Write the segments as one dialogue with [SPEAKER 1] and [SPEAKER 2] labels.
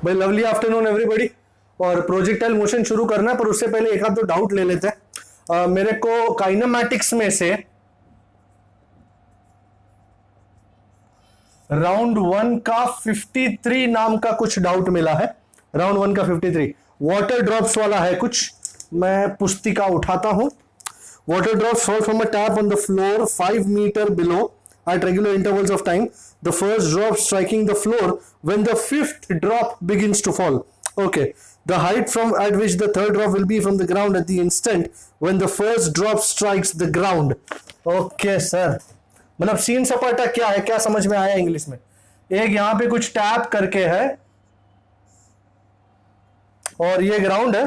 [SPEAKER 1] भाई lovely afternoon everybody. और projectile motion शुरू करना है, पर उससे पहले एक आध तो डाउट ले लेते हैं। मेरे को काइनेमैटिक्स में से राउंड 1 का 53 नाम का कुछ डाउट मिला है। राउंड 1 का 53 वाटर ड्रॉप्स वाला है कुछ। मैं पुस्तिका उठाता हूं। Water drops fall from a tap on the floor 5 meter below at regular intervals of time. The first drop striking the floor when the fifth drop begins to fall. Okay. The height from at which the third drop will be from the ground at the instant when the first drop strikes the ground. Okay, sir. मतलब scene सपाटा क्या है, क्या समझ में आया English में? एक यहां पे कुछ टैप करके है और ये ग्राउंड है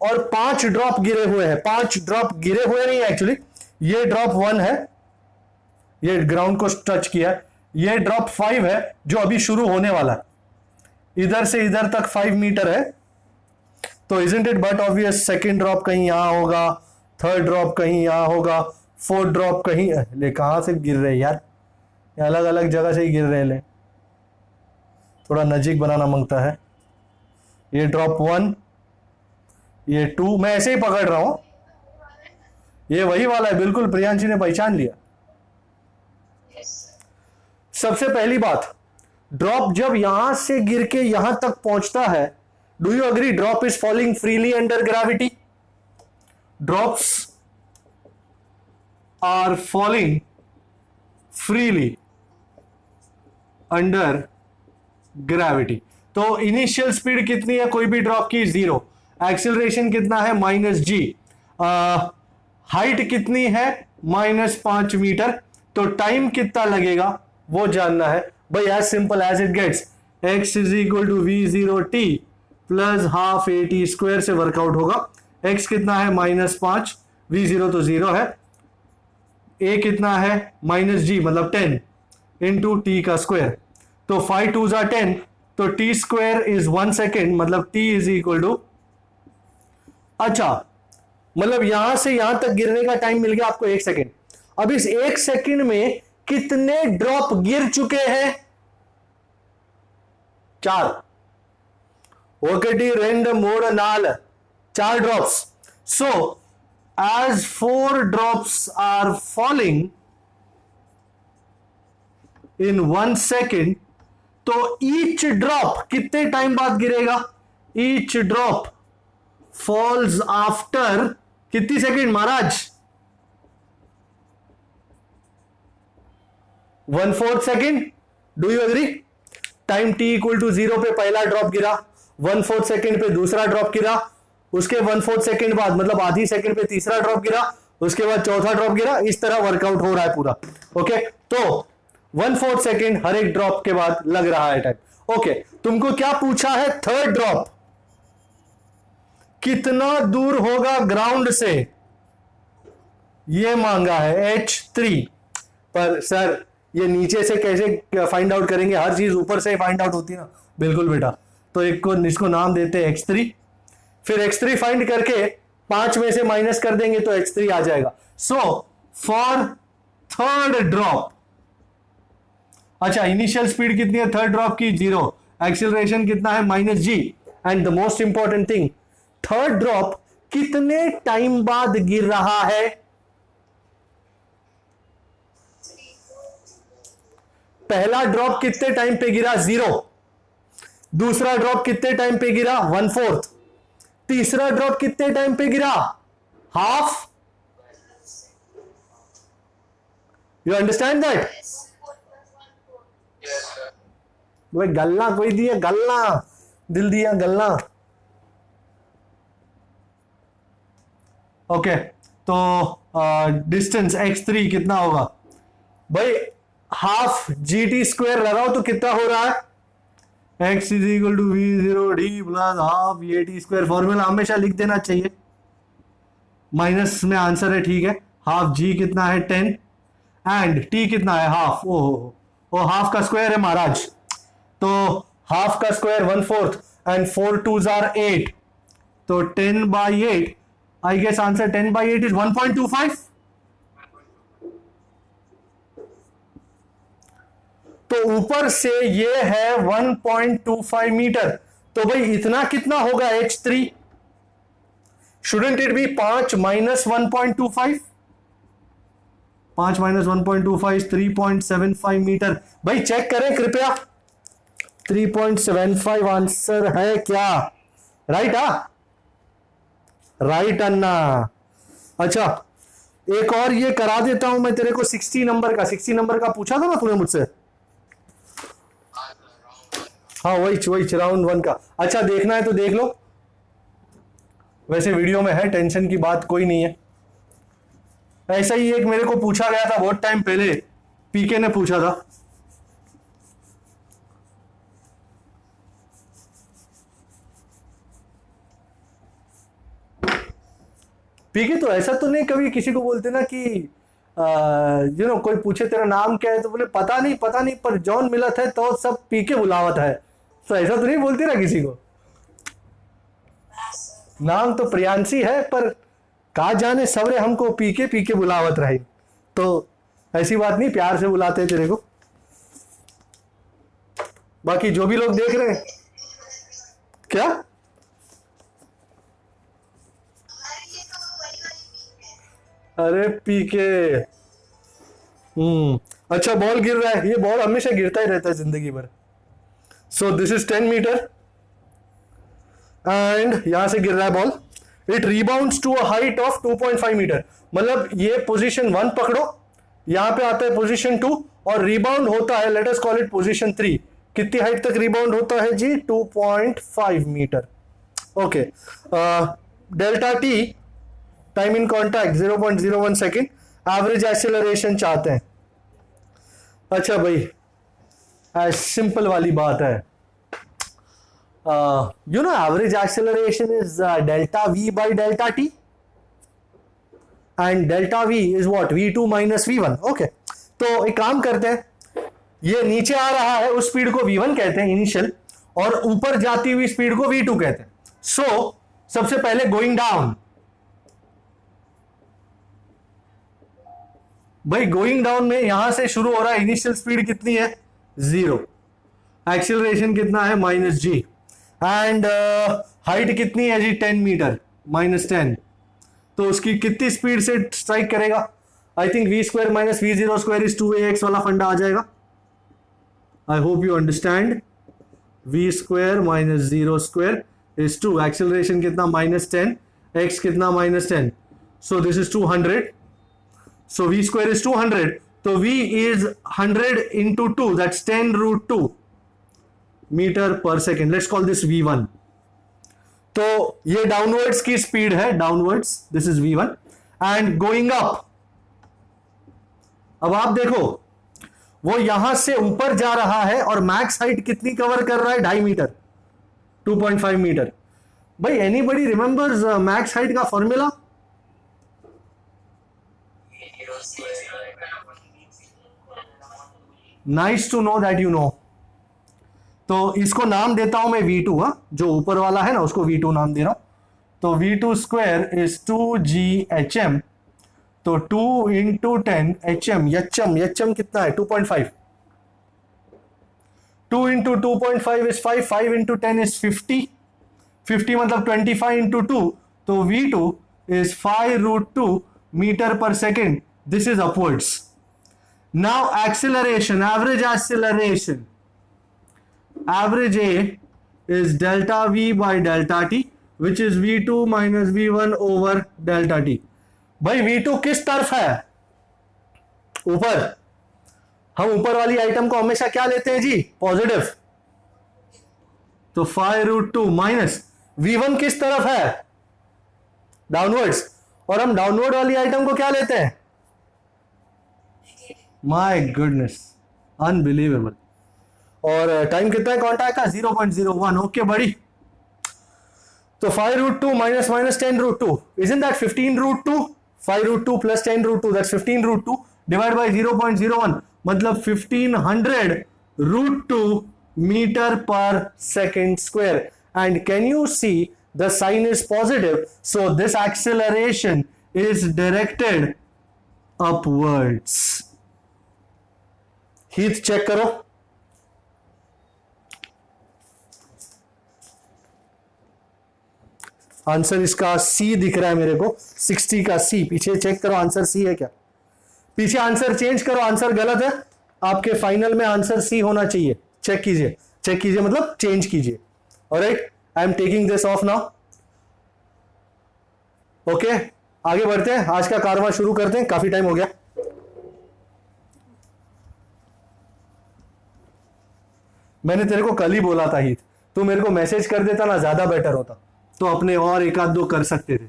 [SPEAKER 1] और 5 ड्रॉप गिरे हुए हैं। 5 ड्रॉप गिरे हुए नहीं एक्चुअली, ये ड्रॉप 1 है, ये ग्राउंड को टच किया। ये ड्रॉप 5 है जो अभी शुरू होने वाला है। इधर से इधर तक 5 मीटर है, तो isn't it but obvious second drop कहीं यहां होगा, थर्ड ड्रॉप कहीं यहां होगा, फोर्थ ड्रॉप कहीं। ले कहां से गिर रहे यार, अलग अलग जगह से ही गिर रहे। ले थोड़ा नजीक बनाना मांगता है। ये ड्रॉप 1, ये 2, मैं ऐसे ही पकड़ रहा हूं। ये वही वाला है, बिल्कुल प्रियांशी ने पहचान लिया। सबसे पहली बात, ड्रॉप जब यहां से गिर के यहां तक पहुंचता है, do you agree drop is falling freely under gravity? Drops are falling freely under gravity. तो इनिशियल स्पीड कितनी है कोई भी ड्रॉप की? 0। एक्सेलरेशन कितना है? -g। हाइट कितनी है? -5 मीटर। तो टाइम कितना लगेगा वो जानना है भाई। As simple as it gets, x is equal to v0t plus half at square से वर्कआउट होगा। x कितना है? -5, v0 तो 0 है, a कितना है? -g मतलब 10 इंटू टी का स्क्वायर। तो 5 2s are 10, तो t स्क्वायर इज 1 सेकेंड, मतलब t इज इक्वल टू, अच्छा मतलब यहां से यहां तक गिरने का टाइम मिल गया आपको 1 सेकेंड। अब इस 1 सेकेंड में कितने ड्रॉप गिर चुके हैं? 4। 1 2 3 4 4 drops. So as 4 drops are falling in 1 second, तो ईच ड्रॉप कितने टाइम बाद गिरेगा? ईच ड्रॉप फॉल्स आफ्टर कितनी सेकेंड महाराज? 1/4 second. Do you agree? Time t equal to 0 पे पहला ड्रॉप गिरा, 1/4 सेकेंड पे दूसरा ड्रॉप गिरा, उसके 1/4 सेकेंड बाद मतलब आधी सेकेंड पे तीसरा ड्रॉप गिरा, उसके बाद चौथा ड्रॉप गिरा। इस तरह वर्कआउट हो रहा है पूरा। ओके, तो 1/4 सेकेंड हर एक ड्रॉप के बाद लग रहा है टाइम। ओके, तुमको क्या पूछा है? थर्ड ड्रॉप कितना दूर होगा ग्राउंड से, ये मांगा है h3। पर सर ये नीचे से कैसे फाइंड आउट करेंगे? हर चीज ऊपर से फाइंड आउट होती है ना। बिल्कुल बेटा, तो एक को इसको नाम देते हैं x3। फिर x3 फाइंड करके 5 में से माइनस कर देंगे तो x3 आ जाएगा। सो फॉर थर्ड ड्रॉप, अच्छा इनिशियल स्पीड कितनी है थर्ड ड्रॉप की? 0। एक्सीलरेशन कितना है? -g। And the most important thing, third drop कितने टाइम बाद गिर रहा है? पहला ड्रॉप कितने टाइम पे गिरा? 0। दूसरा ड्रॉप कितने टाइम पे गिरा? 1/4। तीसरा ड्रॉप कितने टाइम पे गिरा? हाफ। You understand that? भाई गलना कोई दिया, गलना दिल दिया गलना। ओके, तो डिस्टेंस x3 कितना होगा भाई? हाफ GT स्क्वायर लगाओ तो कितना हो रहा है? x is equal to v0d plus half at square. Formula हमेशा लिख देना चाहिए, माइनस में आंसर है, ठीक है। हाफ g कितना है? 10 एंड t कितना है? हाफ। ओ हाफ का स्क्वायर है महाराज, तो हाफ का स्क्वायर 1/4 एंड 4 2s are 8, तो 10/8। I guess answer 10/8 is 1.25। तो ऊपर से ये है 1.25 मीटर, तो भाई इतना कितना होगा h3? Shouldn't it be 5 minus 1.25? 5 minus 1.25 3.75 metre. भाई चेक करें कृपया, 3.75 आंसर है क्या? राइट? राइट अन्ना। अच्छा, एक और ये करा देता हूं मैं तेरे को, 60 नंबर का, 60 नंबर का पूछा था ना तूने मुझसे? हाँ वही राउंड 1 का। अच्छा देखना है तो देख लो, वैसे वीडियो में है, टेंशन की बात कोई नहीं है। ऐसा ही एक मेरे को पूछा गया था बहुत टाइम पहले, पीके ने पूछा था। पीके तो ऐसा तो नहीं कभी किसी को बोलते ना कि कोई पूछे तेरा नाम क्या है तो बोले पता नहीं पर जॉन मिलत है तो सब पीके बुलावत है, तो ऐसा तो नहीं बोलती ना किसी को। नाम तो प्रियांशी है पर का जाने सबरे हमको पीके पीके बुलावत रहे, तो ऐसी बात नहीं, प्यार से बुलाते हैं तेरे को। बाकी जो भी लोग देख रहे हैं, क्या अरे पीके, अच्छा बॉल गिर रहा है, ये बॉल हमेशा गिरता ही रहता है जिंदगी भर। So this is 10 metre and यहां से गिर रहा है ball, it rebounds to a height of 2.5 metre. मतलब ये पोजीशन 1 पकड़ो, यहां पे आता है पोजीशन 2 और रिबाउंड होता है, let us call it position 3। कितनी हाइट तक रिबाउंड होता है जी? 2.5 metre. Okay, delta t time in contact 0.01 second, average acceleration चाहते हैं। अच्छा भाई सिंपल वाली बात है, average acceleration is delta v by delta t and delta v is what? v2 minus v1। Okay, तो एक काम करते हैं, ये नीचे आ रहा है उस स्पीड को v1 कहते हैं इनिशियल, और ऊपर जाती हुई स्पीड को v2 कहते हैं। सो सबसे पहले गोइंग डाउन, भाई गोइंग डाउन में यहां से शुरू हो रहा है, इनिशियल स्पीड कितनी है? 0, एक्सीलरेशन कितना है? -g, एंड हाइट कितनी है जी? 10 मीटर, -10, तो उसकी कितनी स्पीड से स्ट्राइक करेगा? I think v square minus v0 square is 2ax वाला फंडा आ जाएगा। आई hope you understand, v square minus 0 square is 2, acceleration कितना? -10, x कितना? -10, सो this is 200, so v square is 200, so v is 100 into 2, that's 10 root 2 meter per second, let's call this v1। तो ये downwards की speed है, downwards, this is v1 and going up. अब आप देखो वो यहां से ऊपर जा रहा है और मैक्स हाइट कितनी कवर कर रहा है? 2.5 मीटर, 2.5 मीटर। भाई एनीबडी रिमेंबर्स मैक्स हाइट का formula? Nice to know that you know. तो इसको नाम देता हूं मैं v2, जो ऊपर वाला है ना उसको v2 नाम दे रहा हूं। तो v2 स्क्वायर इज 2ghm, तो 2 इंटू 10 hm, एचएम कितना है? 2.5, 2 इंटू 2.5 इज 5, 5 इंटू 10 इज 50, 50 मतलब 25 इंटू 2, तो v2 इज 5 रूट 2 मीटर पर second, this is upwards. Now acceleration, average acceleration, average A is delta V by delta T, which is V2 minus V1 over delta T। भाई V2 किस तरफ है? ऊपर। हम ऊपर वाली आइटम को हमेशा क्या लेते हैं जी? पॉजिटिव। तो 5 रूट 2 माइनस V1 किस तरफ है? डाउनवर्ड्स, और हम डाउनवर्ड वाली आइटम को क्या लेते हैं? My goodness, unbelievable. और टाइम कितना है कॉन्टैक्ट का? 0.01। ओके बड़ी, तो 5 root 2 minus minus 10 root 2, isn't that 15 root 2? 5 root 2 plus 10 root 2, that's 15 root 2 divide by 0.01, मतलब 1500 रूट 2 मीटर पर second square. And can you see the sign is positive, so this acceleration is directed upwards. हीथ check करो, answer इसका सी दिख रहा है मेरे को, 60 का सी। पीछे चेक करो आंसर सी है क्या, पीछे आंसर चेंज करो, आंसर गलत है, आपके फाइनल में आंसर सी होना चाहिए। चेक कीजिए, चेक कीजिए मतलब चेंज कीजिए। Alright, I am taking this of now. Okay, आगे बढ़ते हैं, आज का कारवां शुरू करते हैं, काफी टाइम हो गया। मैंने तेरे को कल ही बोला था हित, तू मेरे को मैसेज कर देता ना, ज्यादा बेटर होता, तो अपने और एक आध दो कर सकते थे,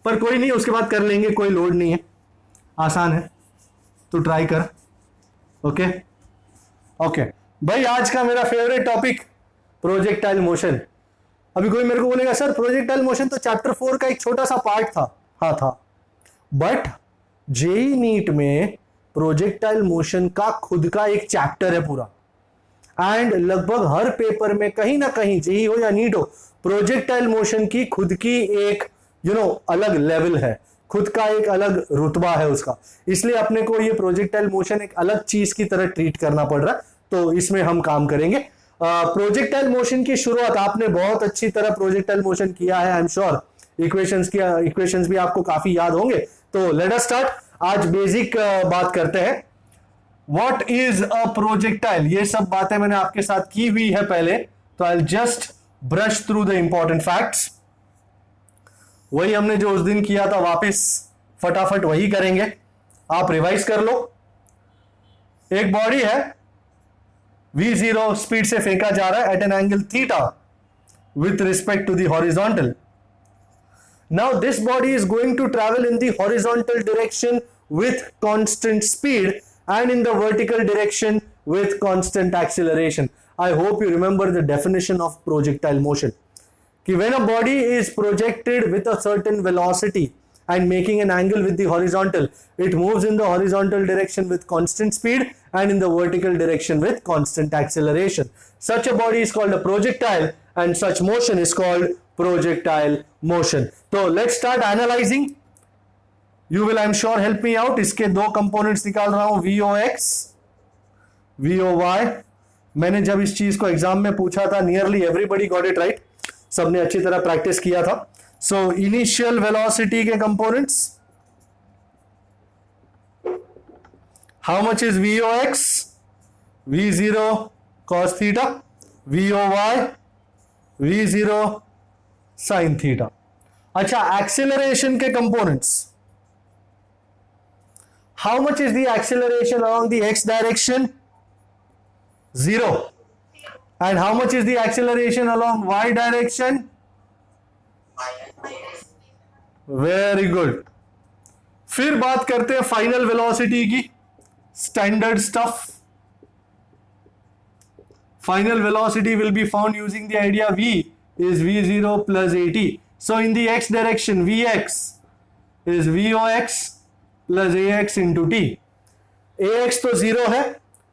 [SPEAKER 1] पर कोई नहीं, उसके बाद कर लेंगे, कोई लोड नहीं है, आसान है, तो ट्राई कर। ओके ओके भाई, आज का मेरा फेवरेट टॉपिक प्रोजेक्टाइल मोशन। अभी कोई मेरे को बोलेगा सर प्रोजेक्टाइल मोशन तो चैप्टर 4 का एक छोटा सा पार्ट था। हाँ था, बट जेई नीट में प्रोजेक्टाइल मोशन का खुद का एक चैप्टर है पूरा, एंड लगभग हर पेपर में कहीं ना कहीं, जेई हो या नीट हो, प्रोजेक्टाइल मोशन की खुद की एक अलग लेवल है, खुद का एक अलग रुतबा है उसका, इसलिए अपने को ये प्रोजेक्टाइल मोशन एक अलग चीज की तरह ट्रीट करना पड़ रहा है, तो इसमें हम काम करेंगे। प्रोजेक्टाइल मोशन की शुरुआत आपने बहुत अच्छी तरह प्रोजेक्टाइल मोशन किया है, आई एम श्योर, इक्वेशंस भी आपको काफी याद होंगे। तो लेट अस स्टार्ट, आज बेसिक बात करते हैं, व्हाट इज अ प्रोजेक्टाइल। ये सब बातें मैंने आपके साथ की हुई है पहले, तो I just brush through the important facts. वही हमने जो उस दिन किया था वापस फटाफट वही करेंगे, आप रिवाइज कर लो। एक बॉडी है, v0 स्पीड से फेंका जा रहा है at an angle theta with respect to the horizontal. Now this body is going to travel in the horizontal direction with constant speed and in the vertical direction with constant acceleration. I hope you remember the definition of projectile motion. कि when a body is projected with a certain velocity and making an angle with the horizontal, it moves in the horizontal direction with constant speed and in the vertical direction with constant acceleration. Such a body is called a projectile and such motion is called projectile motion. So let's start analyzing. You will, I'm sure, help me out. इसके दो components निकाल रहा हूं, VOX, VOY. मैंने जब इस चीज को एग्जाम में पूछा था, nearly everybody got it right. सबने अच्छी तरह प्रैक्टिस किया था। So initial velocity के components, how much is VOX? V0 cos theta, VOY, V0 sin theta. अच्छा, acceleration के components, how much is the acceleration along the x direction? 0. And how much is the acceleration along y direction? Very good. फिर बात करते हैं final velocity की, standard stuff. Final velocity will be found using the idea v is v0 plus at. So in the x direction, vx is vox plus ax into t. ax तो 0 है,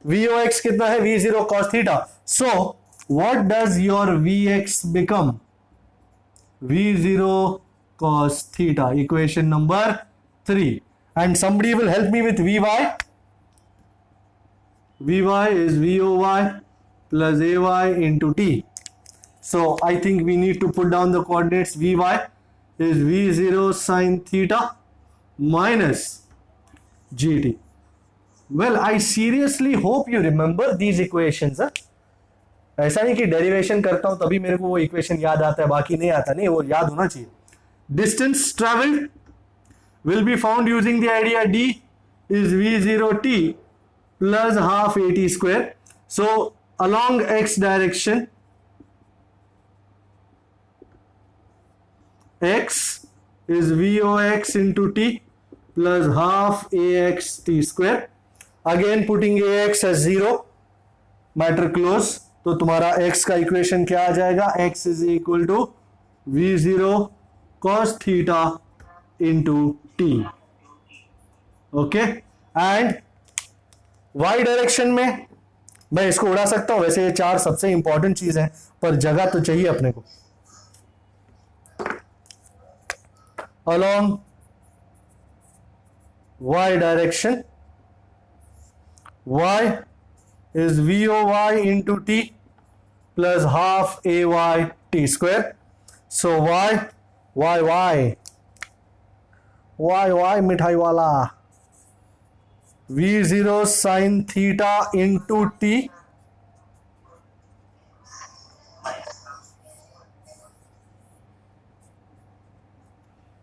[SPEAKER 1] vox कितना है, v0 cos theta. So what does your vx become? v0 cos theta, equation number 3. And somebody will help me with vy. vy is voy plus ay into t. So I think we need to put down the coordinates. Vy is v0 sin theta minus gt. Well, I seriously hope you remember these equations. ऐसा नहीं कि derivation करता हूं तभी मेरे को वो equation याद आता है, बाकी नहीं आता, नहीं, वो याद होना चाहिए। Distance traveled will be found using the idea d is v0t plus half at square. So along x direction, x is vox into t plus half ax t square. Again putting ax as 0, matter close. तो तुम्हारा x का equation क्या आ जाएगा, x is equal to v0 cos theta into t. Okay, and y direction में मैं इसको उड़ा सकता हूं, वैसे ये चार सबसे इंपॉर्टेंट चीज है, पर जगह तो चाहिए अपने को। along y direction, y is voy into t plus half ay t square. So y y y y y मिठाई वाला, v0 sin theta into t,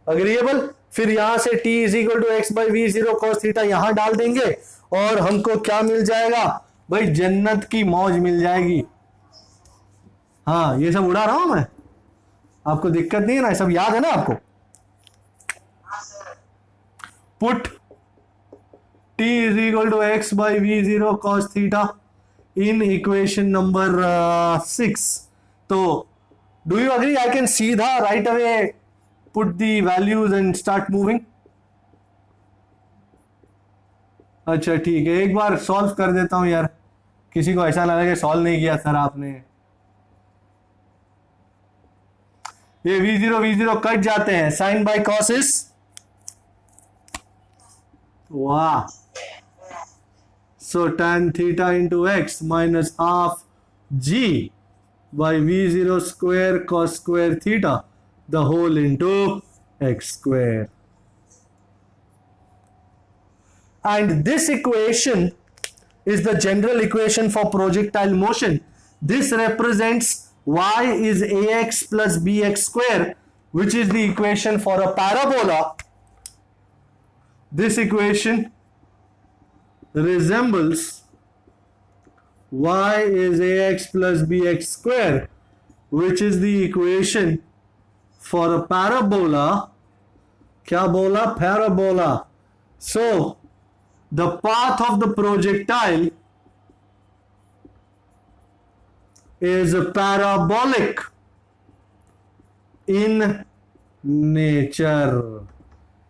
[SPEAKER 1] agreeable. फिर यहां से t is equal to x by v zero cos theta यहां डाल देंगे और हमको क्या मिल जाएगा भाई, जन्नत की मौज मिल जाएगी। हाँ ये सब उड़ा रहा हूं मैं, आपको दिक्कत नहीं है ना, सब याद है ना आपको। Put t is equal to x by v zero cos theta in equation number 6। तो do you agree I can सीधा right away put the values and start moving? अच्छा ठीक है, एक बार सॉल्व कर देता हूं यार, किसी को ऐसा ना लगे सॉल्व नहीं किया सर आपने। ये v0 कट जाते हैं, साइन बाय कॉस इज, वाह, सो tan theta into x minus half g by v0 square cos square theta the whole into x square. And this equation is the general equation for projectile motion. This represents y is ax plus bx square, which is the equation for a parabola. This equation resembles y is ax plus bx square, which is the equation for a parabola. क्या बोला, parabola. So the path of the projectile is parabolic in nature.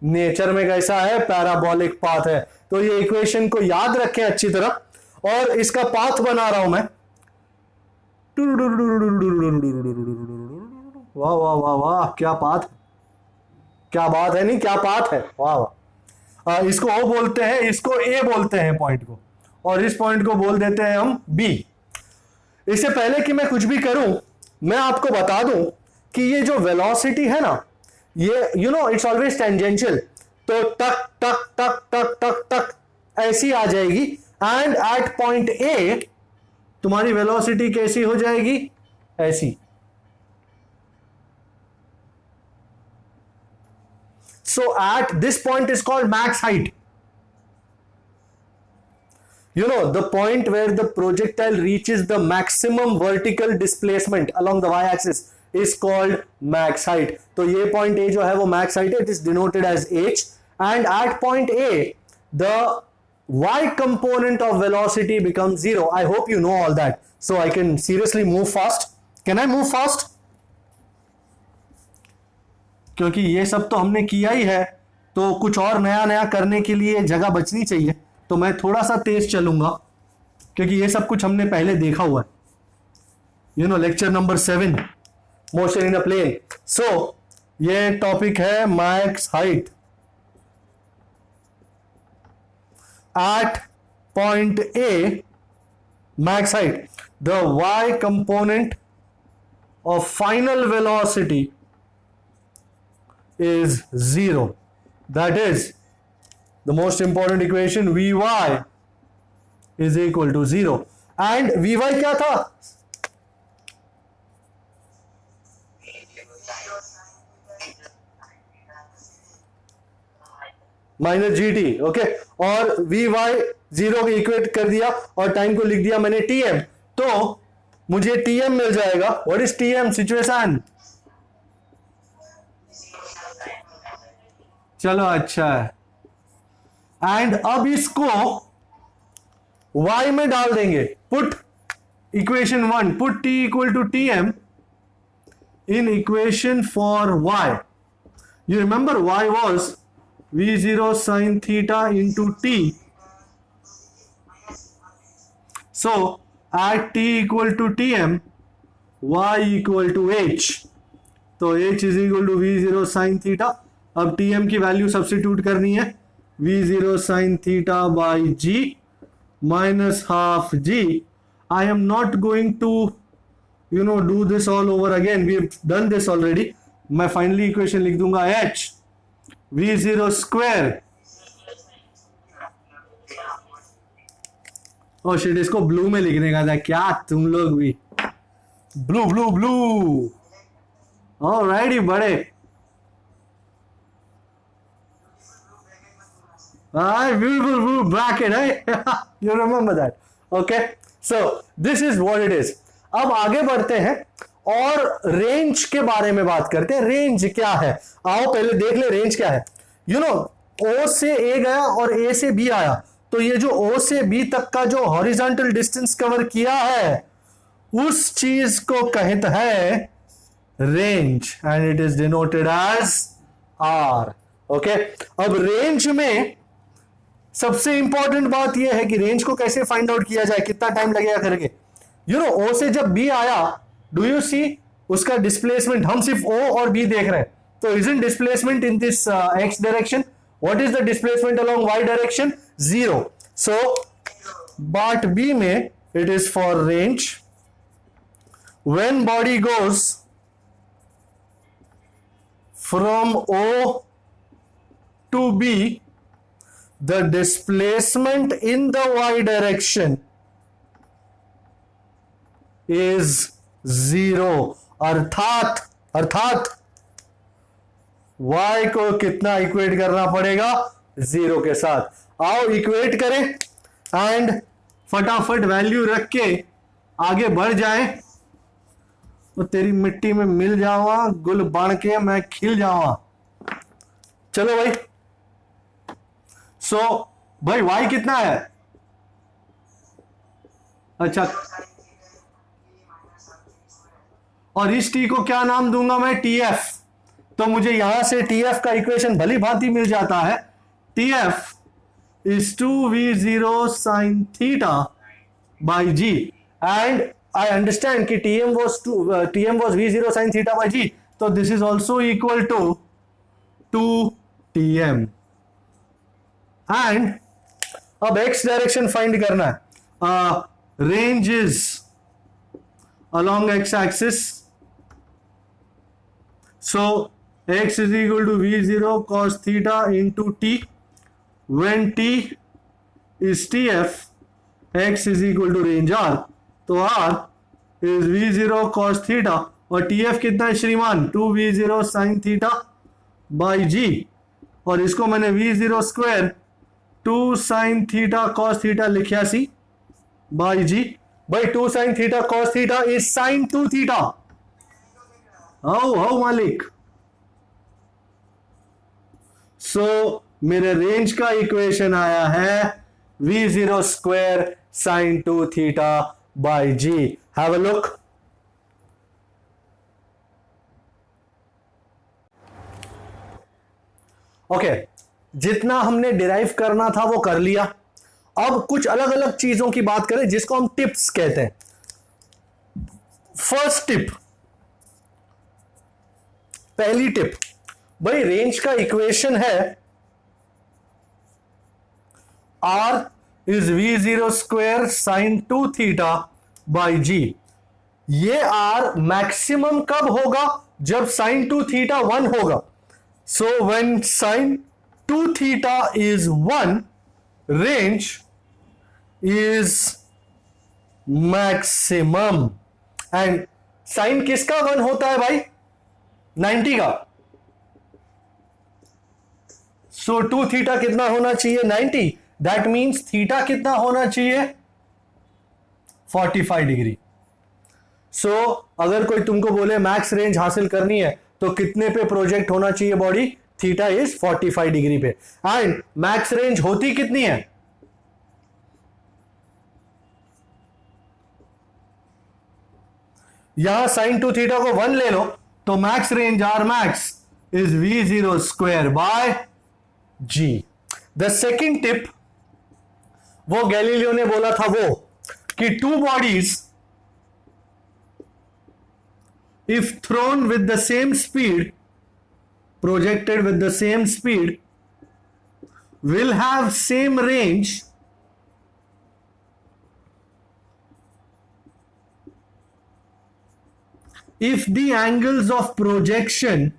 [SPEAKER 1] Nature में कैसा है, parabolic path है। तो ये equation को याद रखें अच्छी तरह, और इसका पाथ बना रहा हूं मैं। वाह वाह वाह वाह, क्या पाथ, क्या बात है, नहीं क्या पाथ है, वाह वाह। इसको O बोलते हैं, इसको A बोलते हैं पॉइंट को, और इस पॉइंट को बोल देते हैं हम B। इससे पहले कि मैं कुछ भी करूं, मैं आपको बता दूं कि ये जो वेलोसिटी है ना, ये you know it's always tangential. तो टक टक टक टक टक टक ऐसी आ जाएगी, एंड एट पॉइंट A तुम्हारी वेलोसिटी कैसी हो जाएगी, ऐसी। So at this point is called max height. You know, the point where the projectile reaches the maximum vertical displacement along the y-axis is called max height. तो ये point A जो है वो max height है, it is denoted as h, and at point A the y component of velocity becomes 0. I hope you know all that, so I can seriously move fast. Can I move fast? क्योंकि ये सब तो हमने किया ही है, तो कुछ और नया नया करने के लिए जगह बचनी चाहिए, तो मैं थोड़ा सा तेज चलूंगा, क्योंकि ये सब कुछ हमने पहले देखा हुआ है। You know lecture number 7, motion in a plane. So ये टॉपिक है max height at point A. Max height, the y component of final velocity is 0. That is the most important equation, Vy is equal to 0. And Vy क्या था, minus G T, okay. और Vy 0 को equate कर दिया और time को लिख दिया मैंने Tm, तो मुझे Tm मिल जाएगा। व्हाट इज Tm सिचुएशन, चलो अच्छा है। एंड अब इसको y में डाल देंगे, put equation 1, put t equal to Tm in equation for y। You remember y was v0 sin theta into t, so at t equal to Tm y equal to h, तो h is equal to v0 sin theta। अब Tm की value substitute करनी है, v0 sin theta by g minus half g. I am not going to do this all over again, we have done this already, मैं finally equation लिख दूंगा h v0 square, और shit इसको blue में लिखने का था क्या तुम लोग भी, ब्लू ब्लू ब्लू, ऑलराइट बड़े, beautiful blue bracket, right? You remember that, okay? So this is what it is. अब आगे बढ़ते हैं और रेंज के बारे में बात करते हैं। रेंज क्या है, आओ पहले देख ले रेंज क्या है। यू नो ओ से ए गया और ए से बी आया, तो ये जो ओ से बी तक का जो हॉरिजॉन्टल डिस्टेंस कवर किया है उस चीज को कहते हैं range, and it is denoted as R. Okay, अब रेंज में सबसे इंपॉर्टेंट बात यह है कि रेंज को कैसे फाइंड आउट किया जाए, कितना टाइम लगेगा करके। यू नो ओ से जब बी आया, डू यू सी उसका डिस्प्लेसमेंट, हम सिर्फ ओ और बी देख रहे हैं, तो isn't displacement in this x direction, what is the displacement along y direction, 0। So part B में it is for range, when body goes from O to B, the displacement in the y direction is 0। अर्थात y को कितना equate करना पड़ेगा, 0 के साथ। आओ equate करें एंड फटाफट वैल्यू रख के आगे बढ़ जाए, तो तेरी मिट्टी में मिल जाऊंगा, गुल बन के मैं खिल जाऊंगा। चलो भाई, सो भाई y कितना है, अच्छा, और इस t को क्या नाम दूंगा मैं, tf। तो मुझे यहां से tf का इक्वेशन भली भांति मिल जाता है, tf is 2v0 sin theta by g, and I understand कि tm was v0 sin theta by g, तो this is also equal to 2tm। And अब x डायरेक्शन फाइंड करना है, range is along x axis, so x is equal to v0 cos theta into t, when t is tf, x is equal to range r, तो r is v0 cos theta, और tf कितना है श्रीमान, 2v0 sin theta by g, और इसको मैंने v0 square 2 sin theta cos theta लिखिया सी by g, by 2 sin theta cos theta is sin 2 theta. How मालिक, सो मेरे रेंज का इक्वेशन आया है v0 square sin 2 theta by g. Have a look, okay, जितना हमने डिराइव करना था वो कर लिया। अब कुछ अलग अलग चीजों की बात करें जिसको हम टिप्स कहते हैं। फर्स्ट टिप, पहली टिप, भाई रेंज का इक्वेशन है r is v0 square sin 2 theta by g. ये r मैक्सिमम कब होगा, जब sin 2 थीटा 1 होगा। So when sin 2 theta is 1, range is maximum, and sin किसका 1 होता है भाई, 90 का। सो 2 थीटा कितना होना चाहिए, 90, दैट मीन्स थीटा कितना होना चाहिए, 45 डिग्री। सो अगर कोई तुमको बोले मैक्स रेंज हासिल करनी है तो कितने पे प्रोजेक्ट होना चाहिए बॉडी, थीटा इज 45 डिग्री पे। एंड मैक्स रेंज होती कितनी है, यहां sin 2 थीटा को 1 ले लो, तो max range R max is v0 square by g. The second tip, वो गैलीलियो ने बोला था वो कि two bodies if thrown with the same speed, projected with the same speed, will have same range if the angles of projection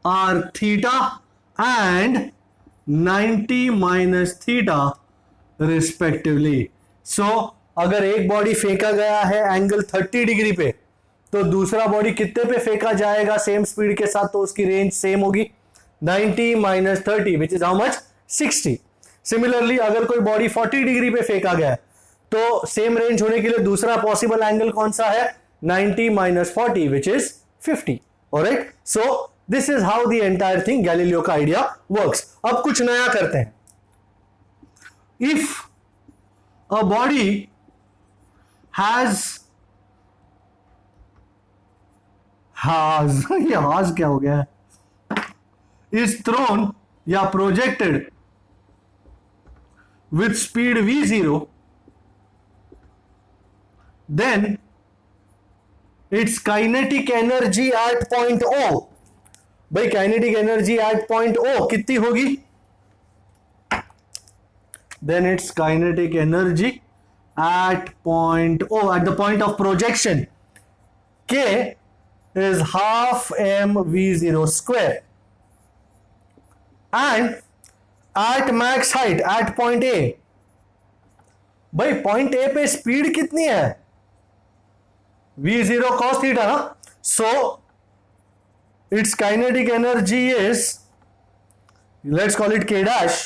[SPEAKER 1] are theta and 90 minus theta respectively. So अगर एक body फेंका गया है एंगल 30 डिग्री पे, तो दूसरा body कितने पे फेंका जाएगा सेम स्पीड के साथ, तो उसकी रेंज सेम होगी 90 minus 30 which is how much 60. Similarly अगर कोई बॉडी 40 डिग्री पे फेंका गया है, तो सेम रेंज होने के लिए दूसरा पॉसिबल एंगल कौन सा है 90 minus 40 which is 50. Alright, so this is how the entire thing Galileo का आइडिया वर्क्स. अब कुछ नया करते हैं. इफ अ बॉडी has ये has क्या हो गया है, is thrown या projected with speed v0, then its kinetic energy at point O. भाई kinetic energy at point O कितनी होगी? Then its kinetic energy at point O, at the point of projection, K is half mv0 square, and at max height at point A, भाई point A पे speed कितनी है v0 cos theta ना, so its kinetic energy is, let's call it k dash,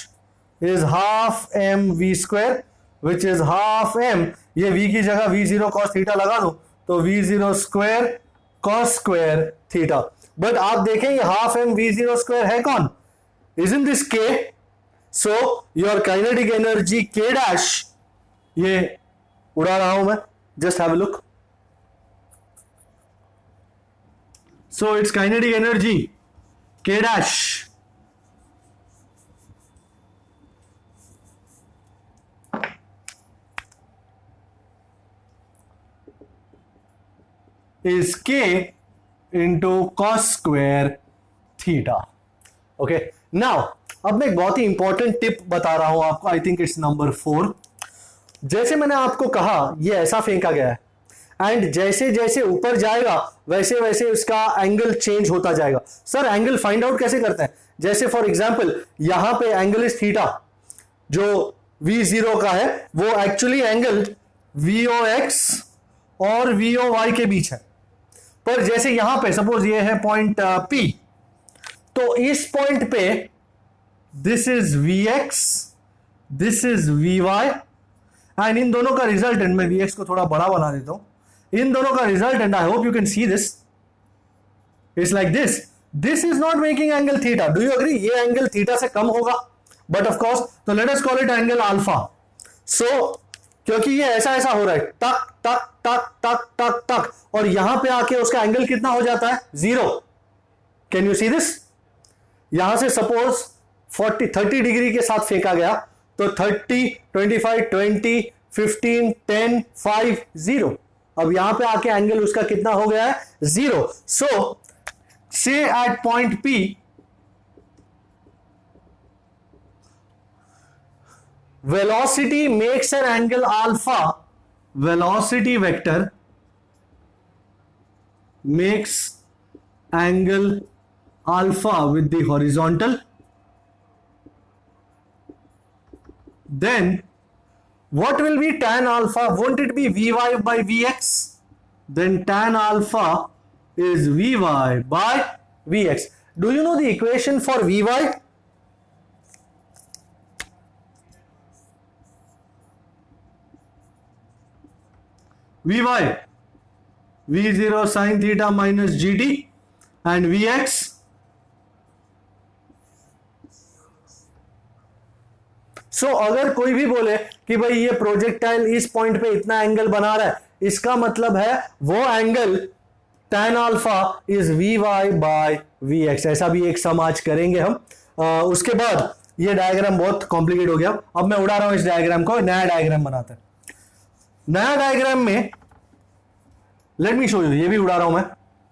[SPEAKER 1] is half mv square which is half m. ये v की जगह v0 cos theta लगा दो तो v0 square cos square theta. But आप देखें ये half m v0 square है कौन, isn't this k? so your kinetic energy k dash, ये उड़ा रहा हूं मैं, just have a look. so its kinetic energy k dash is k into cos square theta. Okay, now अब मैं एक बहुत ही इंपॉर्टेंट टिप बता रहा हूं आपको. I think it's number 4. जैसे मैंने आपको कहा ये ऐसा फेंका गया है, एंड जैसे जैसे ऊपर जाएगा वैसे वैसे उसका एंगल चेंज होता जाएगा. सर एंगल फाइंड आउट कैसे करते हैं? जैसे फॉर एग्जांपल यहां पे एंगल इज थीटा जो v0 का है, वो एक्चुअली एंगल vox और voy के बीच है. पर जैसे यहां पे सपोज ये है पॉइंट P, तो इस पॉइंट पे this is Vx, this is Vy, and in दोनों का रिजल्टेंट, मैं Vx को थोड़ा बड़ा बना देता हूं, इन दोनों का resultant I hope you can see this, it's like this. This is not making angle theta. Do you agree? ये एंगल थीटा से कम होगा, बट ऑफ कोर्स, तो let us call it angle alpha. So क्योंकि ये ऐसा ऐसा हो रहा है टक टक टक टक टक टक, और यहां पे आके उसका एंगल कितना हो जाता है 0. Can you see this? यहां से सपोज 30 डिग्री के साथ फेंका गया, तो 30 25 20 15 10 5 0. अब यहां पे आके एंगल उसका कितना हो गया है 0. सो से at point P velocity makes an angle alpha, velocity vector makes angle alpha with the horizontal, then what will be tan alpha? Won't it be Vy by Vx? Then tan alpha is Vy by Vx. Do you know the equation for Vy? Vy, V0 sin theta minus GT, and Vx, सो अगर कोई भी बोले कि भाई ये projectile इस point पे इतना एंगल बना रहा है, इसका मतलब है वो angle tan alpha is Vy by Vx. ऐसा भी एक सम आज करेंगे हम. उसके बाद ये डायग्राम बहुत कॉम्प्लिकेट हो गया. अब मैं उड़ा रहा हूं इस डायग्राम को, नया डायग्राम बनाते हैं. नया डायग्राम में लेट मी शो यू, ये भी उड़ा रहा हूं मैं,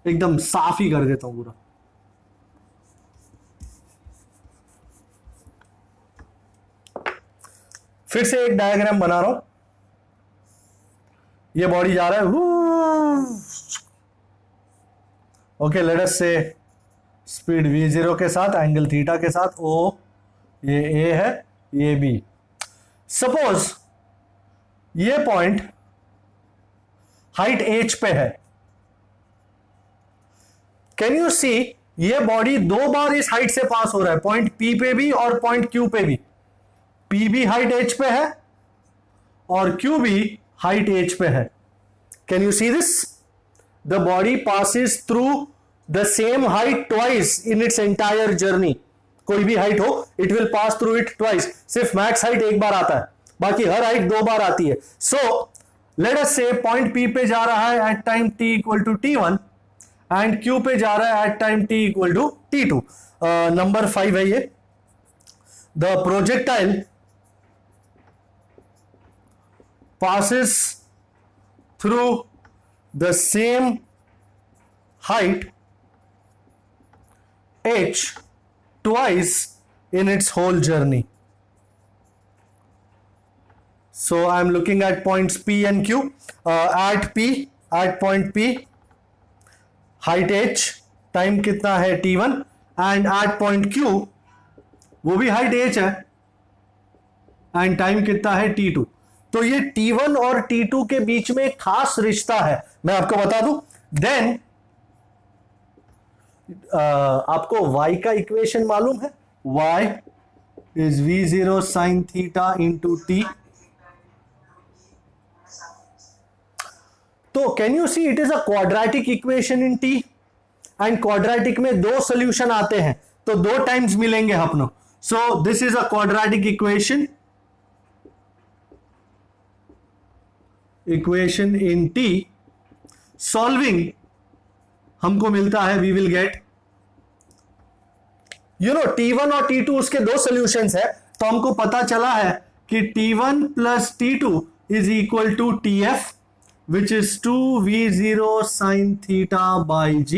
[SPEAKER 1] एकदम साफ ही कर देता हूं पूरा. फिर से एक डायग्राम बना रहा हूं. ये बॉडी जा रहा है, ओके, लेट अस से स्पीड v0 के साथ, एंगल थीटा के साथ, ओ ये ए है, ये बी। सपोज ये पॉइंट हाइट h पे है। कैन यू सी ये बॉडी दो बार इस हाइट से पास हो रहा है, पॉइंट P पे भी और पॉइंट Q पे भी। P भी हाइट h पे है और Q भी हाइट h पे है। Can you see this? The body passes through the same height twice in its entire journey. कोई भी हाइट हो, it will pass through it twice. सिर्फ मैक्स हाइट एक बार आता है, बाकी हर हाइट दो बार आती है। सो लेट अस से पॉइंट P पे जा रहा है at time t equal to t1 and Q पे जा रहा है at time t equal to t2। Number 5 है ये। The projectile passes through the same height h twice in its whole journey. So I am looking at points P and Q. At point P, height h, time कितना है t1, and at point Q वो भी height h है and time कितना है t2। तो ये t1 और t2 के बीच में एक खास रिश्ता है, मैं आपको बता दूं। देन आपको y का इक्वेशन मालूम है, y is v0 sin theta into t। तो can you see it is a quadratic equation in t, and quadratic में दो सोल्यूशन आते हैं तो दो टाइम्स मिलेंगे अपनों। सो this is a quadratic equation in t। Solving हमको मिलता है, वी विल गेट t1 और t2 उसके दो सॉल्यूशंस है, तो हमको पता चला है कि t1 plus t2 is equal to tf which is 2v0 sin theta by g।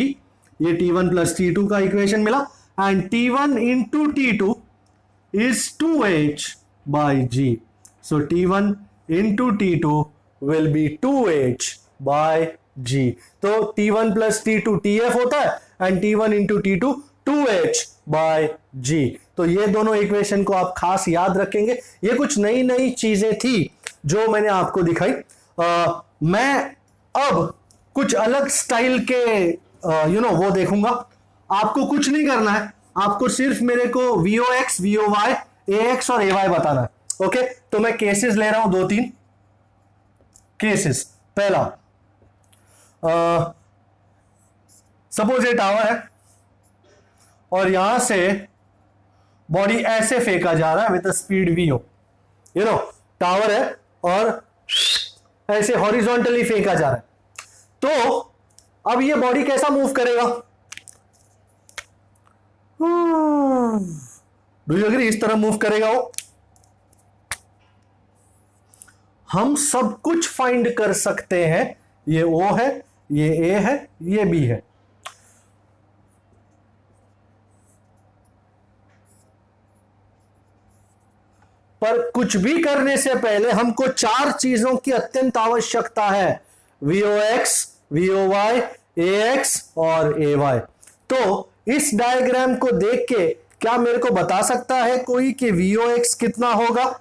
[SPEAKER 1] ये t1 प्लस t2 का इक्वेशन मिला, and t1 into t2 is 2h by g। So t1 into t2 will be 2h by g। तो t1 plus t2 tf होता है and t1 into t2 2h by g। तो ये दोनों equation को आप खास याद रखेंगे। ये कुछ नई नई चीजें थी जो मैंने आपको दिखाई। मैं अब कुछ अलग स्टाइल के वो देखूंगा। आपको कुछ नहीं करना है, आपको सिर्फ मेरे को vox, voy, ax और ay बताना है। ओके, तो मैं केसेस ले रहा हूं, 2-3 केसेस। पहला, सपोज ये टावर है और यहां से बॉडी ऐसे फेंका जा रहा है विद स्पीड vo। टावर है और ऐसे हॉरिजॉन्टली फेंका जा रहा है। तो अब ये बॉडी कैसा मूव करेगा? Do you agree? इस तरह मूव करेगा वो। हम सब कुछ फाइंड कर सकते हैं। ये O है, ये A है, ये B है। पर कुछ भी करने से पहले हमको 4 चीजों की अत्यंत आवश्यकता है, vox, voy, ax और ay। तो इस डायग्राम को देख के क्या मेरे को बता सकता है कोई कि vox कितना होगा?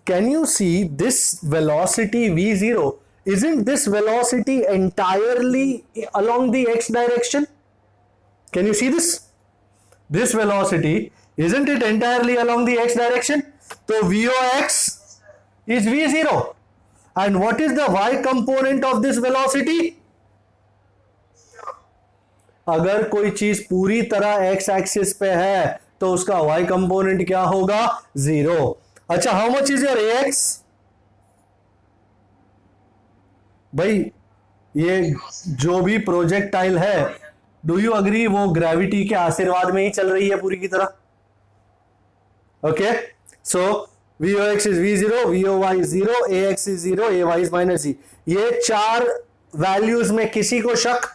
[SPEAKER 1] Can you see this velocity v0? Isn't this velocity entirely along the x direction? Can you see this? This velocity, isn't it entirely along the x direction? So vox is v0. And what is the y component of this velocity? अगर कोई चीज पूरी तरह x axis पे है तो उसका y component क्या होगा? 0। अच्छा, how much is your ax? भाई ये जो भी प्रोजेक्टाइल है, डू यू अग्री वो ग्रेविटी के आशीर्वाद में ही चल रही है पूरी की तरह? Okay, so vox is v0, voy is 0, ax is 0, ay is minus g। ये 4 वैल्यूज में किसी को शक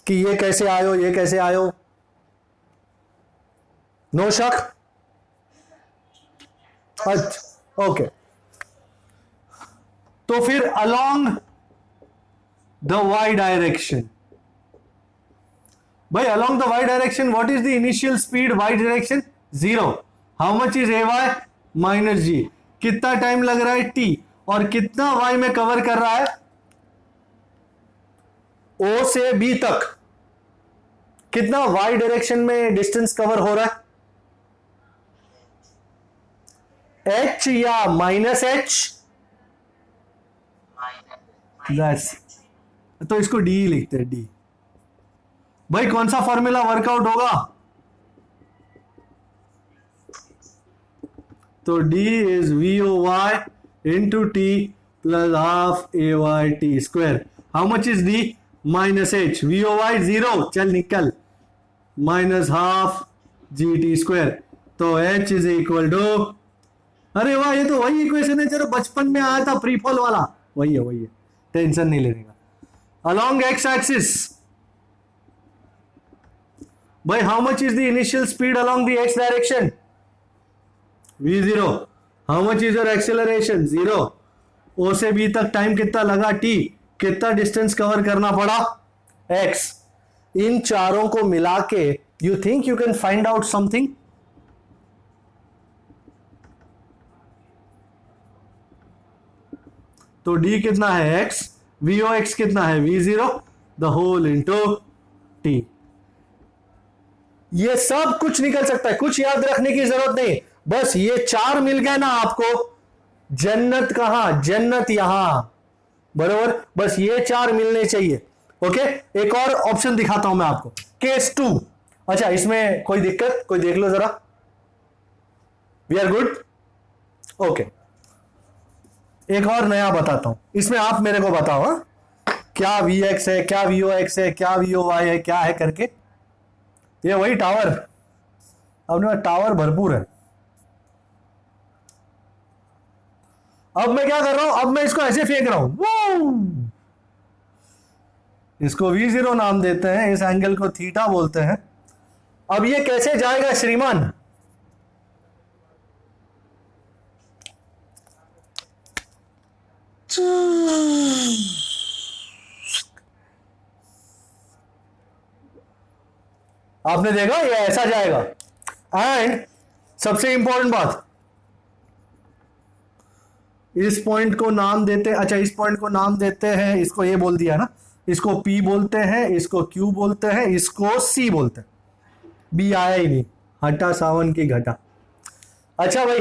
[SPEAKER 1] कि ये कैसे आयो, ये कैसे आयो? नो शक? अच्छा ओके, तो फिर अलोंग द वाई डायरेक्शन, भाई along the y direction what is the initial speed y direction? 0. How much is a y minus g? कितना टाइम लग रहा है? टी. और कितना वाई में कवर कर रहा है? ओ से बी तक कितना वाई डायरेक्शन में डिस्टेंस कवर हो रहा है? एच या माइनस एच? तो इसको डी लिखते हैं, डी। भाई कौन सा फॉर्मूला वर्कआउट होगा? तो d is v o y into t plus half a y t square. How much is d? Minus h. V o y 0, चल निकल, minus half g t square. तो एच इज इक्वल टू, अरे वाह, ये तो वही equation है जो बचपन में आया था फ्री फॉल वाला, वही है, टेंशन नहीं लेने का। अलोंग एक्स एक्सिस, भाई how much is the initial speed along the x direction? v0. How much is your acceleration? 0. ओ से बी तक टाइम कितना लगा? t. कितना डिस्टेंस कवर करना पड़ा? x. इन चारों को मिला के you think you can find out something? तो d कितना है? x. vox कितना है? v0 the whole into t। ये सब कुछ निकल सकता है, कुछ याद रखने की जरूरत नहीं, बस ये 4 मिल गए ना आपको, जन्नत कहां? जन्नत यहां, बरोबर। बस ये 4 मिलने चाहिए। ओके, एक और ऑप्शन दिखाता हूं मैं आपको, केस 2। अच्छा, इसमें कोई दिक्कत? कोई देख लो जरा। We are good? ओके, एक और नया बताता हूं, इसमें आप मेरे को बताओ हा? क्या Vx है, क्या Vox है, क्या Voy है, क्या है करके। ये वही टावर, अपने पास टावर भरपूर है। अब मैं क्या कर रहा हूं? अब मैं इसको ऐसे फेंक रहा हूं, इसको V0 नाम देते हैं, इस एंगल को थीटा बोलते हैं। अब ये कैसे जाएगा श्रीमान? आपने देखा ये ऐसा जाएगा। एंड सबसे इंपॉर्टेंट बात, इस पॉइंट को नाम देते, अच्छा इस पॉइंट को नाम देते हैं, इसको ये बोल दिया ना, इसको P बोलते हैं, इसको Q बोलते हैं, इसको C बोलते हैं। B आया ही नहीं, हटा सावन की घटा। अच्छा भाई,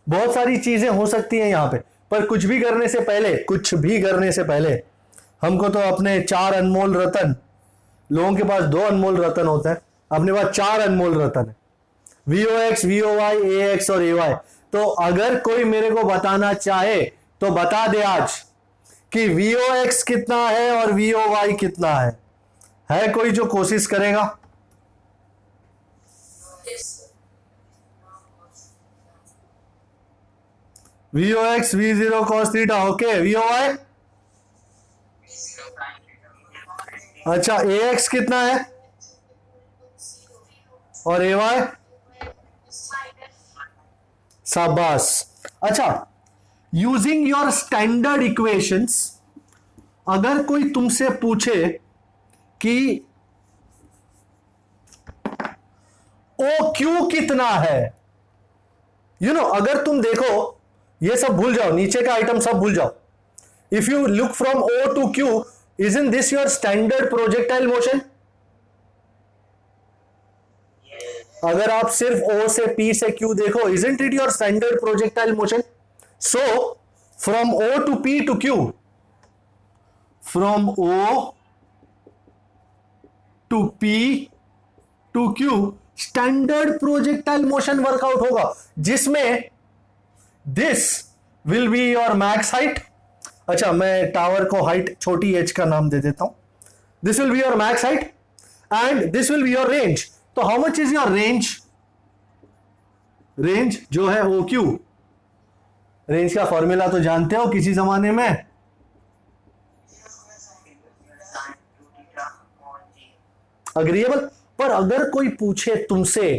[SPEAKER 1] बहुत सारी चीजें हो सकती हैं यहां पे, पर कुछ भी करने से पहले हमको तो अपने 4 अनमोल रतन, लोगों के पास 2 अनमोल रतन होते हैं, अपने पास 4 अनमोल रतन है, VOX, VOY, AX और AY। तो अगर कोई मेरे को बताना चाहे तो बता दे आज कि VOX कितना है और VOY कितना है कोई जो कोशिश करेगा? VOX V0 cos theta, okay. VOY, अच्छा AX कितना है और AY? शाबाश। अच्छा, यूजिंग योर स्टैंडर्ड इक्वेशंस, अगर कोई तुमसे पूछे कि OQ कितना है, अगर तुम देखो, ये सब भूल जाओ, नीचे का आइटम सब भूल जाओ। If you look from O to Q, isn't this your standard projectile motion? अगर आप सिर्फ O से P से Q देखो, isn't it your standard projectile motion? So from O to P to Q, from O to P to Q, standard projectile motion workout होगा, जिसमें this will be your max height. अच्छा, मैं tower को height छोटी h का नाम दे देता हूं। This will be your max height and this will be your range. तो how much is your range? Range जो है OQ, रेंज का फॉर्मूला तो जानते हो किसी जमाने में, अग्रीएबल। पर अगर कोई पूछे तुमसे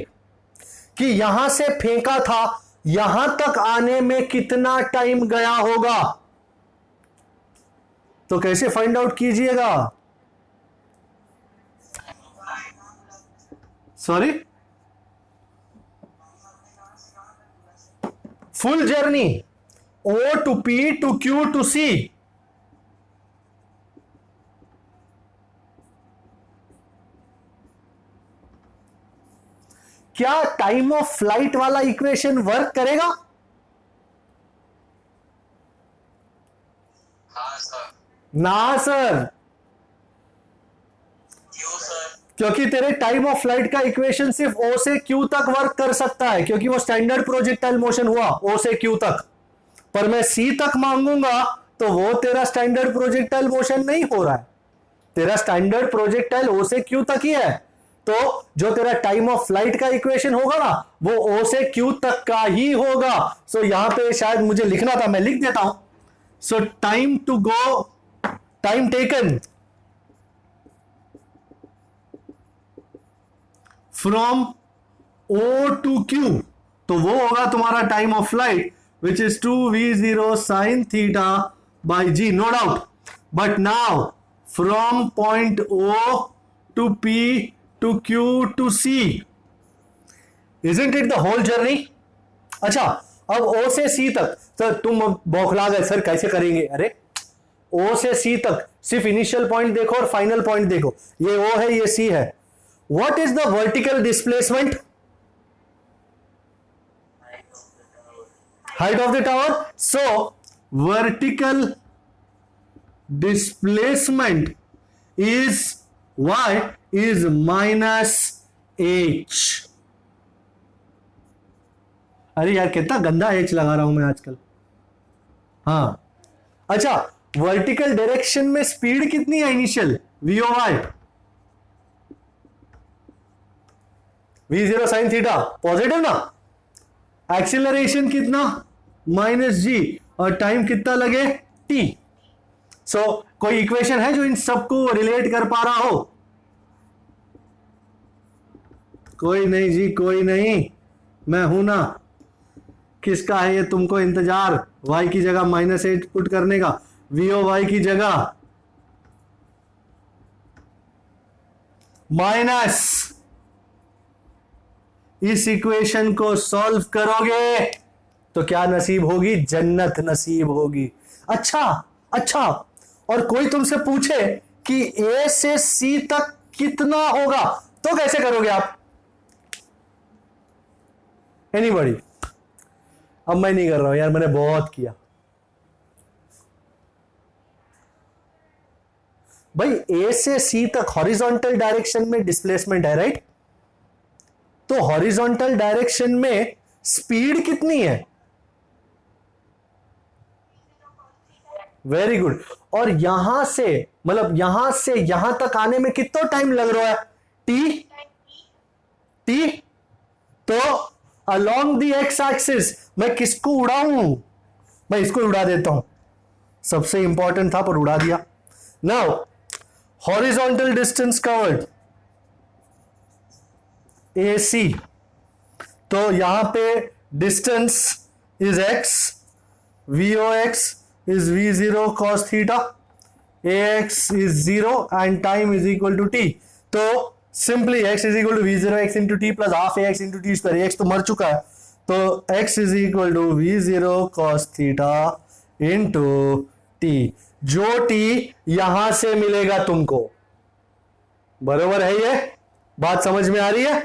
[SPEAKER 1] कि यहां से फेंका था यहां तक आने में कितना टाइम गया होगा, तो कैसे फाइंड आउट कीजिएगा? Sorry, full journey O to P to Q to C, क्या टाइम ऑफ फ्लाइट वाला इक्वेशन वर्क करेगा?
[SPEAKER 2] हाँ सर।
[SPEAKER 1] ना सर,
[SPEAKER 2] क्यों सर?
[SPEAKER 1] क्योंकि तेरे टाइम ऑफ फ्लाइट का इक्वेशन सिर्फ O से Q तक वर्क कर सकता है, क्योंकि वो स्टैंडर्ड प्रोजेक्टाइल मोशन हुआ O से Q तक। पर मैं C तक मांगूंगा तो वो तेरा स्टैंडर्ड प्रोजेक्टाइल मोशन नहीं हो रहा है, तेरा स्टैंडर्ड प्रोजेक्टाइल O से Q तक ही है। तो जो तेरा टाइम ऑफ फ्लाइट का इक्वेशन होगा ना वो O से Q तक का ही होगा। सो यहां पे शायद मुझे लिखना था, मैं लिख देता हूं। So time to go, time taken from O to Q, तो वो होगा तुम्हारा time of flight which is 2v0 sin theta by g, no doubt. But now from point O to P to Q to C, isn't it the whole journey? अच्छा, अब O से C तक, sir तुम बौखला गए sir कैसे करेंगे? अरे O से C तक सिर्फ इनिशियल पॉइंट देखो और फाइनल पॉइंट देखो, ये O है ये C है। What is the vertical displacement? Height of the tower. So vertical displacement is y is minus h। अरे यार कितना गंदा h लगा रहा हूं मैं आजकल। हाँ, अच्छा, वर्टिकल डायरेक्शन में स्पीड कितनी है initial? VOY, V0 sin theta, positive ना। एक्सीलरेशन कितना? -g, और टाइम कितना लगे? t। सो कोई इक्वेशन है जो इन सबको रिलेट कर पा रहा हो? कोई नहीं जी, कोई नहीं, मैं हूं ना। किसका है ये तुमको इंतजार? y की जगह -8 पुट करने का, VOY की जगह माइनस। इस इक्वेशन को सॉल्व करोगे तो क्या नसीब होगी? जन्नत नसीब होगी। अच्छा अच्छा, और कोई तुमसे पूछे कि A से C तक कितना होगा तो कैसे करोगे आप? एनीबॉडी? अब मैं नहीं कर रहा हूं यार, मैंने बहुत किया भाई। A से C तक हॉरिजॉन्टल डायरेक्शन में डिस्प्लेसमेंट है, राइट? तो हॉरिजॉन्टल डायरेक्शन में स्पीड कितनी है? Very good. और यहां से, मतलब यहां से यहां तक आने में कितना टाइम लग रहा है? टी। तो अलोंग दी एक्स एक्सिस मैं किसको उड़ाऊं? मैं इसको उड़ा देता हूं, सबसे इंपॉर्टेंट था पर उड़ा दिया। Now horizontal distance covered AC, तो यहां पे distance is x, VOX is V0 cos theta, AX is 0 and time is equal to t। तो simply x is equal to V0 x into t plus half AX into t square। AX तो मर चुका है, तो x is equal to V0 cos theta into t, जो t यहां से मिलेगा तुमको। बरोबर है? ये बात समझ में आ रही है?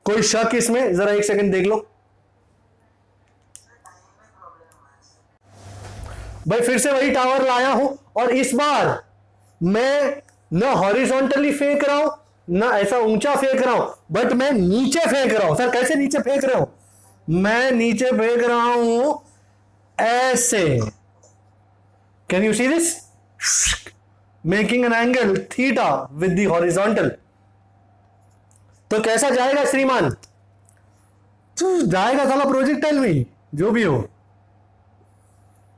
[SPEAKER 1] कोई शक इसमें? जरा एक सेकंड देख लो भाई, फिर से वही टावर लाया हूं और इस बार मैं ना हॉरिजॉन्टली फेंक रहा हूं ना ऐसा ऊंचा फेंक रहा हूं, बट मैं नीचे फेंक रहा हूं। सर कैसे नीचे फेंक रहे हो? मैं नीचे फेंक रहा हूं ऐसे। Can you see this? Making an angle theta with the horizontal. तो कैसा जाएगा श्रीमान? तो जाएगा साला प्रोजेक्टाइल में, जो भी हो।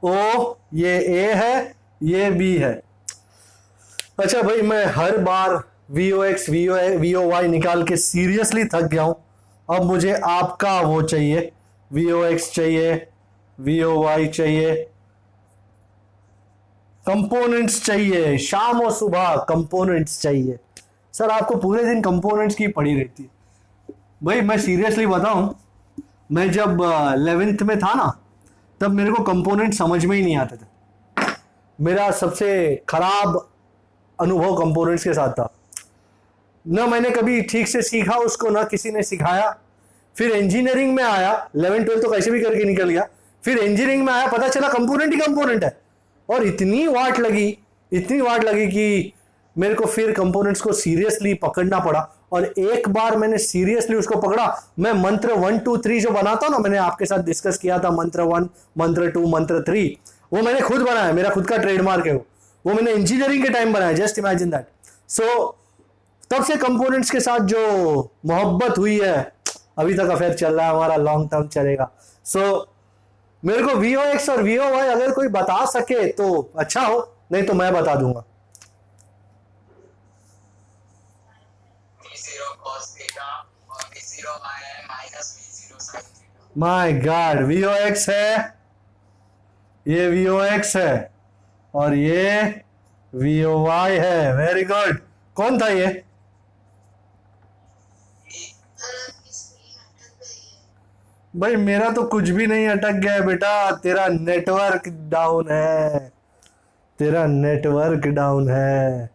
[SPEAKER 1] ओ ये A है, ये B है। अच्छा भाई, मैं हर बार VOX VOY निकाल के सीरियसली थक गया हूं। अब मुझे आपका वो चाहिए, VOX चाहिए, VOY चाहिए, कंपोनेंट्स चाहिए, शाम और सुबह कंपोनेंट्स चाहिए। सर आपको पूरे दिन कंपोनेंट्स की पड़ी रहती है। भाई मैं सीरियसली बताऊं, मैं जब 11th में था ना, तब मेरे को कंपोनेंट समझ में ही नहीं आते थे। मेरा सबसे खराब अनुभव कंपोनेंट्स के साथ था। ना मैंने कभी ठीक से सीखा उसको, ना किसी ने सिखाया। फिर इंजीनियरिंग में आया, 11 12 तो कैसे भी करके निकल गया। फिर इंजीनियरिंग में आया, पता चला कंपोनेंट ही कंपोनेंट है। और इतनी वाट लगी कि मेरे को फिर कंपोनेंट्स को सीरियसली पकड़ना पड़ा। और एक बार मैंने सीरियसली उसको पकड़ा, मैं मंत्र 1 2 3 जो बनाता हूं ना, मैंने आपके साथ डिस्कस किया था, मंत्र 1, मंत्र 2, मंत्र 3, वो मैंने खुद बनाया, मेरा खुद का ट्रेडमार्क है वो मैंने इंजीनियरिंग के टाइम बनाया। Just imagine that. सो तब से कंपोनेंट्स के साथ जो मोहब्बत हुई है, अभी तक अफेयर चल रहा है हमारा, लॉन्ग टर्म चलेगा। सो मेरे को VOX और VOY अगर कोई बता सके तो अच्छा हो, नहीं तो मैं बता दूंगा। माय गॉड, VOX है, ये VOX है और ये VOY है। Very good. कौन था ये? भाई मेरा तो कुछ भी नहीं अटक गया है बेटा, तेरा नेटवर्क डाउन है, तेरा नेटवर्क डाउन है।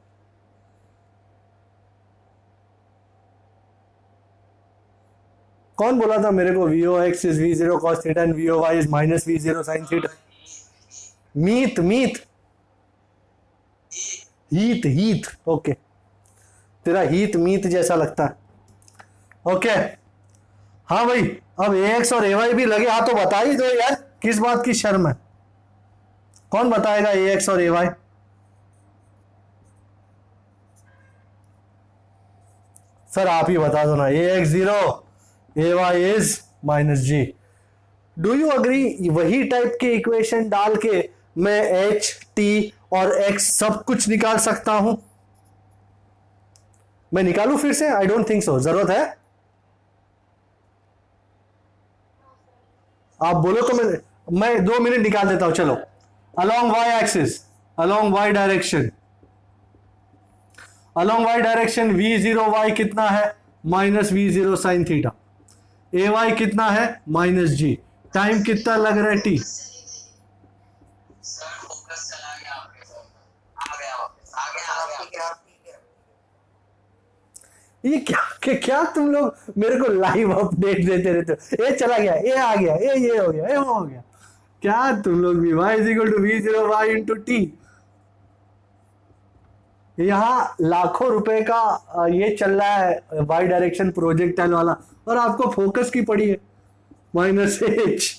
[SPEAKER 1] कौन बोला था मेरे को VOX is V0 cos theta and VOY is minus V0 sin theta? मीत हीत ओके, तेरा हीत मीत जैसा लगता है। ओके हाँ भाई, अब AX और AY भी लगे। हाँ तो बता ही दो यार, किस बात की शर्म है? कौन बताएगा AX और AY? सर आप ही बता दो ना। AX 0, AY is minus G। Do you agree? वही टाइप के इक्वेशन डाल के मैं H, T और X सब कुछ निकाल सकता हूं। मैं निकालू फिर से? I don't think so. जरूरत है? आप बोलो तो मैं 2 मिनट निकाल देता हूं। चलो, along y axis, along y direction, along y direction V0y कितना है? Minus V0 sin theta. AY कितना है? Minus G। टाइम कितना लग रहा है? T। ये क्या तुम लोग मेरे को लाइव अपडेट देते रहते हो? ये चला गया, ये आ गया, ये हो गया, ये वो हो गया। क्या तुम लोग भी? y is equal to V0y into T। यहां लाखों रुपए का ये चल रहा है y डायरेक्शन प्रोजेक्टाइल वाला, और आपको फोकस की पड़ी है। Minus H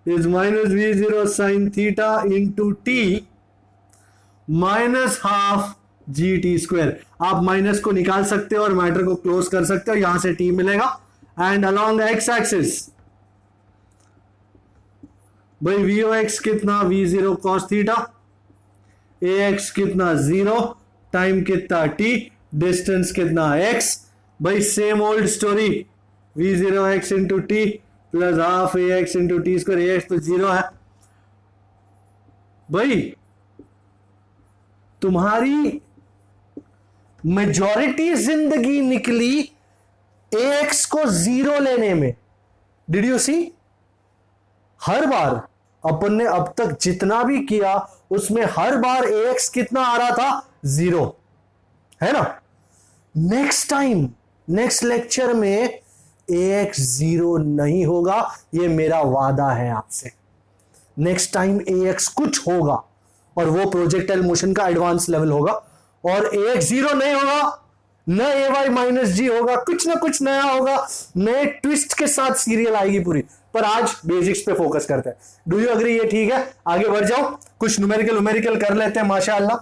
[SPEAKER 1] is minus V0 sine theta into T minus half GT²। आप माइनस को निकाल सकते हो और मैटर को क्लोज कर सकते हो, यहां से T मिलेगा। एंड अलोंग x एक्सिस भाई VOX कितना? V0 cos theta. AX कितना? 0। टाइम कितना? T। डिस्टेंस कितना? x। भाई same old story, V0x into T plus half AX into T²। AX तो 0 है। भाई तुम्हारी मेजॉरिटी जिंदगी निकली AX को 0 लेने में। Did you see? हर बार अपन ने अब तक जितना भी किया उसमें हर बार AX कितना आ रहा था? 0, है ना? नेक्स्ट टाइम, नेक्स्ट लेक्चर में AX 0 नहीं होगा, ये मेरा वादा है आपसे। नेक्स्ट टाइम AX कुछ होगा और वो प्रोजेक्टाइल मोशन का एडवांस लेवल होगा, और AX 0 नहीं होगा, न AY माइनस G होगा, कुछ ना कुछ नया होगा, नए ट्विस्ट के साथ सीरियल आएगी पूरी। पर आज बेसिक्स पे फोकस करते हैं। Do you agree? ये ठीक है? आगे बढ़ जाओ, कुछ न्यूमेरिकल कर लेते हैं। माशाअल्लाह,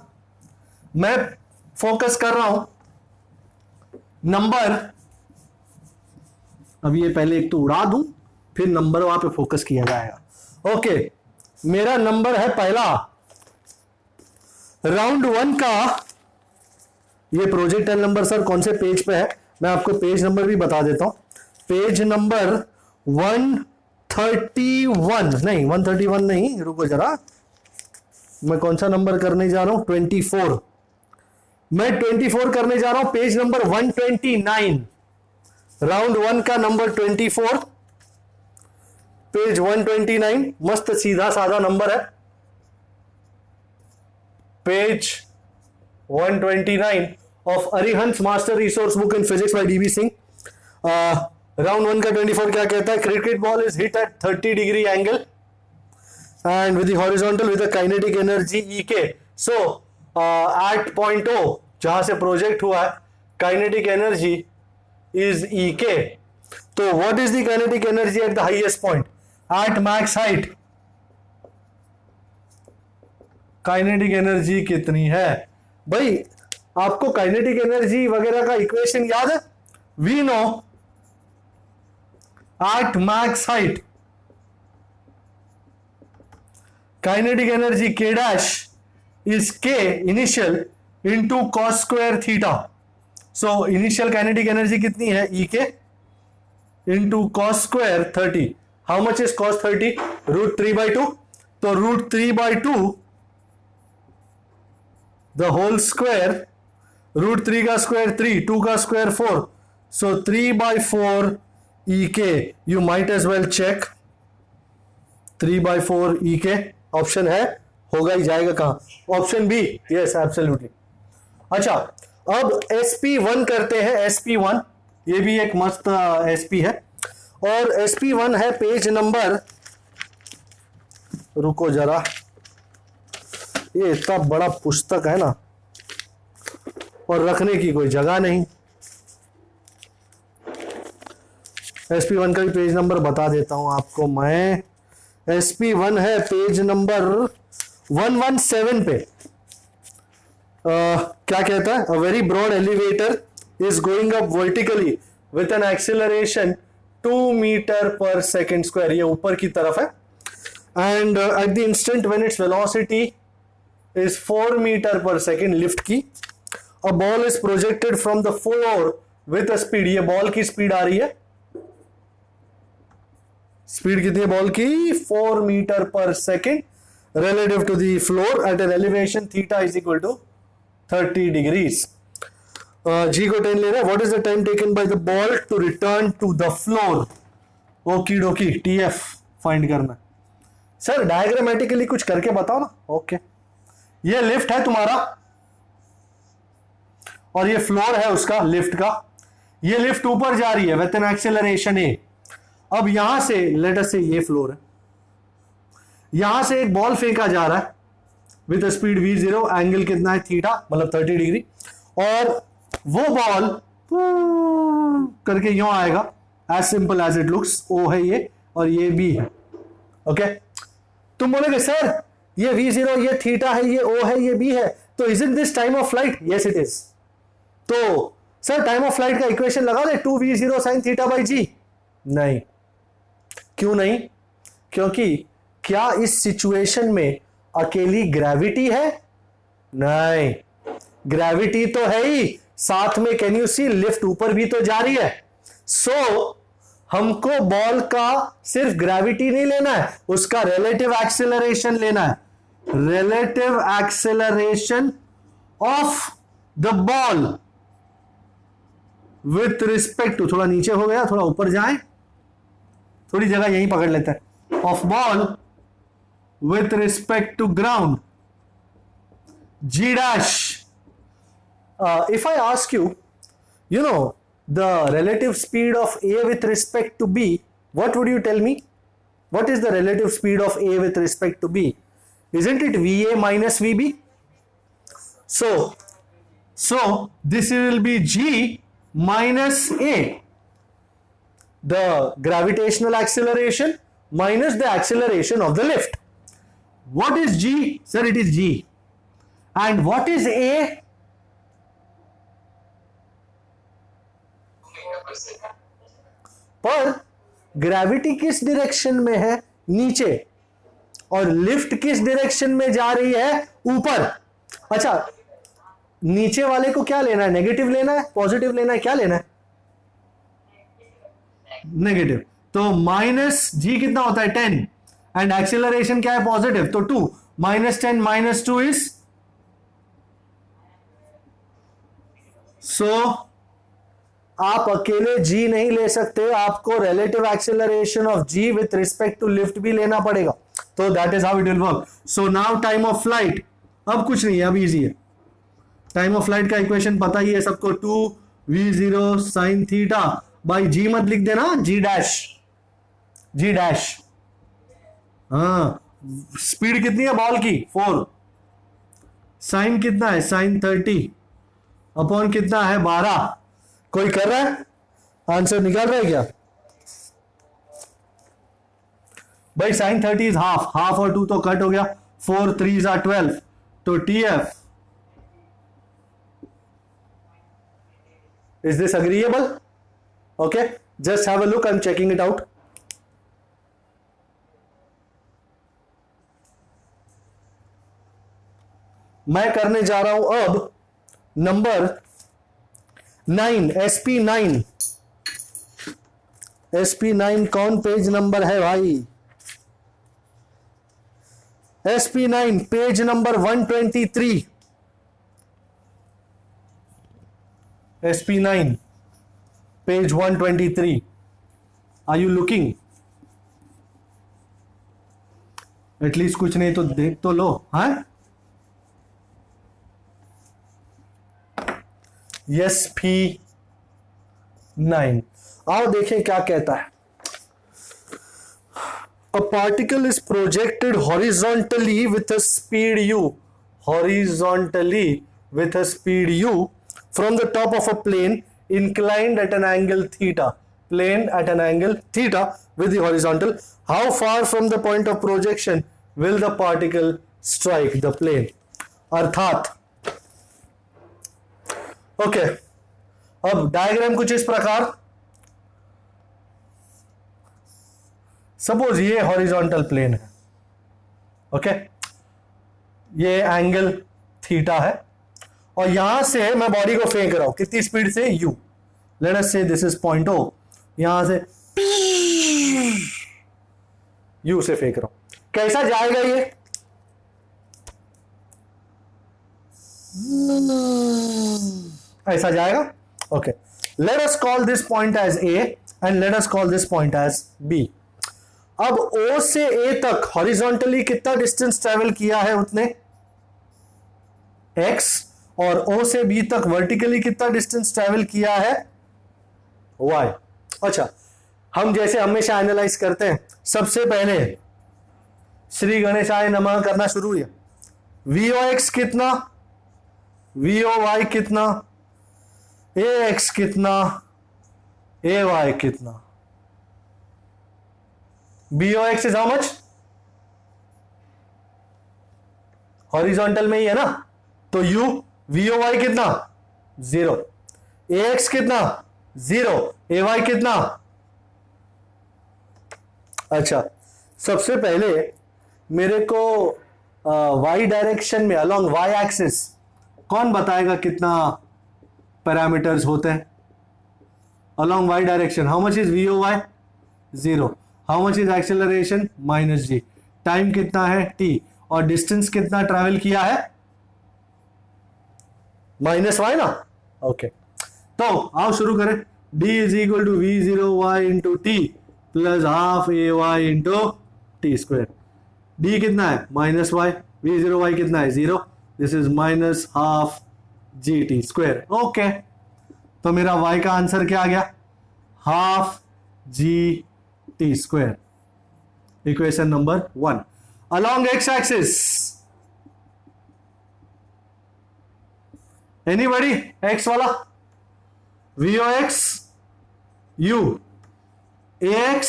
[SPEAKER 1] मैं फोकस कर रहा हूं नंबर। अब ये पहले एक तो उड़ा दूं, फिर नंबर वहां पे फोकस किया जाएगा। ओके, मेरा नंबर है पहला, राउंड 1 का ये प्रोजेक्टाइल नंबर सर कौन से पेज पे है, मैं आपको पेज नंबर भी बता देता हूं। पेज नंबर 131 नहीं, 131 नहीं, रुको जरा, मैं कौन सा नंबर करने जा रहा हूं, 24, मैं 24 करने जा रहा हूं। पेज नंबर 129, राउंड 1 का नंबर 24, पेज 129, मस्त सीधा साधा नंबर है। Page 129 of Arihant Master Resource Book in Physics by DV Singh. Round 1 का 24 क्या कहता है, cricket ball is hit at 30 degree angle and with the horizontal with a kinetic energy EK. So at point O जहां से प्रोजेक्ट हुआ है, kinetic energy is EK. तो what is the kinetic energy at the highest point? At max height kinetic energy कितनी है भाई? आपको kinetic energy वगैरह का इक्वेशन याद है? We know at max height kinetic energy K dash is K initial into cos square theta. So initial kinetic energy कितनी है, EK into cos square 30. How much is cos 30? Root 3 by 2. तो root 3 by 2 the whole square, root 3 का square 3, 2 का square 4. So 3 by 4 EK. You might as well check 3 by 4 EK. Option है, होगा ही, जाएगा कहां, option B, yes absolutely. अच्छा, अब SP1 करते हैं। SP1 ये भी एक मस्त SP है, और SP1 है पेज नंबर, रुको जरा, ये इतना बड़ा पुस्तक है ना, और रखने की कोई जगह नहीं। SP1 का भी पेज नंबर बता देता हूं आपको मैं। SP1 है पेज नंबर 117 पे। क्या कहता है, a very broad elevator is going up vertically with an acceleration 2 metre पर सेकेंड स्क्वायर, ये ऊपर की तरफ है, and at the instant when its velocity is 4 metre पर सेकेंड लिफ्ट की, a ball is projected from the floor with a speed, ये ball की स्पीड आ रही है, स्पीड कितनी है बॉल की, 4 मीटर पर second, relative to the floor at an elevation theta is equal to 30 degrees. G को 10 ले रहा है। What is the time taken by the ball to return to the floor? Oki डोकी, TF find करना। Sir diagrammatically कुछ करके बताओ ना। Okay, ये लिफ्ट है तुम्हारा और ये फ्लोर है उसका, लिफ्ट का। ये लिफ्ट ऊपर जा रही है विथ एन एक्सेलरेशन A। अब यहां से लेट अस से ये फ्लोर है, यहां से एक बॉल फेंका जा रहा है विद स्पीड v0, एंगल कितना है, थीटा, मतलब 30 डिग्री, और वो बॉल करके यूं आएगा, as simple as it looks. ओ है ये और ये बी है। ओके, तुम बोलोगे सर ये v0, ये थीटा है, ये ओ है, ये बी है, तो is it this time of flight? Yes it is. तो सर टाइम ऑफ फ्लाइट का इक्वेशन लगा दे, 2v0 sin थीटा बाई जी। नहीं, क्यों नहीं? क्योंकि क्या इस सिचुएशन में अकेली ग्रेविटी है? नहीं, ग्रेविटी तो है ही, साथ में कैन यू सी लिफ्ट ऊपर भी तो जा रही है। सो हमको बॉल का सिर्फ ग्रेविटी नहीं लेना है, उसका रिलेटिव एक्सेलरेशन लेना है, relative acceleration of the ball with respect to, थोड़ा नीचे हो गया, थोड़ा ऊपर जाए, थोड़ी जगह यहीं पकड़ लेते हैं, of ball with respect to ground, G dash. If I ask you, you know, the relative speed of A with respect to B, what would you tell me? What is the relative speed of A with respect to B? Isn't it VA minus VB? So this will be G minus A. The gravitational acceleration minus the acceleration of the lift. What is G? Sir, it is G. And what is A? पर gravity किस direction में है? नीचे, और lift किस direction में जा रही है? ऊपर। अच्छा, नीचे वाले को क्या लेना है, नेगेटिव लेना है, पॉजिटिव लेना है, क्या लेना है, नेगेटिव। तो माइनस जी कितना होता है 10 एंड एक्सेलरेशन क्या है पॉजिटिव, तो 2 -10 -2 इज सो आप अकेले जी नहीं ले सकते, आपको relative acceleration of g with respect to lift भी लेना पड़ेगा। तो that is how it will work. So now time of flight, अब कुछ नहीं है, अब इजी है। टाइम ऑफ फ्लाइट का इक्वेशन पता ही है सबको, 2v0 sin थीटा बाई जी मत लिख देना, जी डैश, जी डैश। हाँ, स्पीड कितनी है बॉल की 4, साइन कितना है साइन 30 अपॉन कितना है 12। कोई कर रहा है, आंसर निकाल रहा है क्या भाई? साइन 30 इज हाफ, हाफ और 2 तो कट हो गया, 4 3 are 12, तो TF is this agreeable? Okay, just have a look, I'm checking it out. मैं करने जा रहा हूं अब नंबर 9, SP9। SP9 कौन पेज नंबर है भाई? SP9 page number 123। SP9 page 123। Are you looking? At least कुछ नहीं तो देख तो लो। हाँ, SP9 आओ देखें क्या कहता है। A particle is projected horizontally with a speed u, horizontally with a speed u from the top of a plane inclined at an angle theta, plane at an angle theta with the horizontal. How far from the point of projection will the particle strike the plane? अर्थात okay, अब diagram कुछ इस प्रकार, suppose ये horizontal plane है, okay, ये angle theta है और यहां से मैं बॉडी को फेंक रहा हूं कितनी स्पीड से, u, लेट अस से दिस इज पॉइंट O, यहां से u से फेंक रहा हूं, कैसा जाएगा ये? ऐसा जाएगा। Okay, let us call this point as A and let us call this point as B। अब O से A तक हॉरिजॉन्टली कितना डिस्टेंस ट्रेवल किया है उतने x, और O से B तक वर्टिकली कितना डिस्टेंस ट्रेवल किया है y। अच्छा, हम जैसे हमेशा एनालाइज करते हैं, सबसे पहले श्री गणेशाय नमः करना शुरू किया। VOX कितना, VOY कितना, AX कितना, AY कितना। BOX is how much, horizontal में ही है ना, तो U, VOY कितना 0, AX कितना 0, AY कितना। अच्छा, सबसे पहले मेरे को y डायरेक्शन में अलोंग y एक्सिस कौन बताएगा कितना पैरामीटर्स होते हैं along y direction? How much is VOY 0, how much is acceleration -g, time कितना है t, और डिस्टेंस कितना ट्रैवल किया है -y ना। ओके, तो आओ शुरू करें। d is equal to V0y into t plus half AY into t square. d कितना है -y, V0y कितना है 0, this is minus half GT square. Okay, तो मेरा y का आंसर क्या आ गया, half GT square. Equation number 1 along x axis, anybody x वाला, VOX U, AX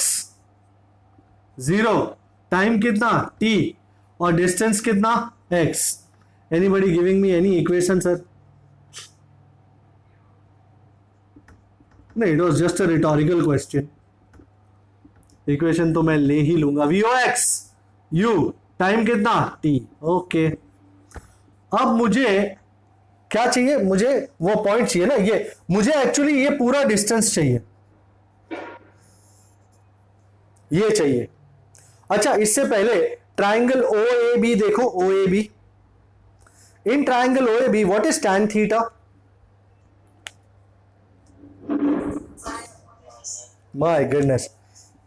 [SPEAKER 1] 0, टाइम कितना t, और डिस्टेंस कितना x। Anybody giving me any equation sir? नहीं, it was just a rhetorical question. Equation तो मैं ले ही लूंगा। VOX U, टाइम कितना t। ओके, अब मुझे क्या चाहिए मुझे? वो पॉइंट चाहिए ना, ये मुझे एक्चुअली ये पूरा डिस्टेंस चाहिए, ये चाहिए। अच्छा, इससे पहले ट्राइंगल ओ ए बी देखो, O A B. In triangle O A B what is tan theta? My goodness,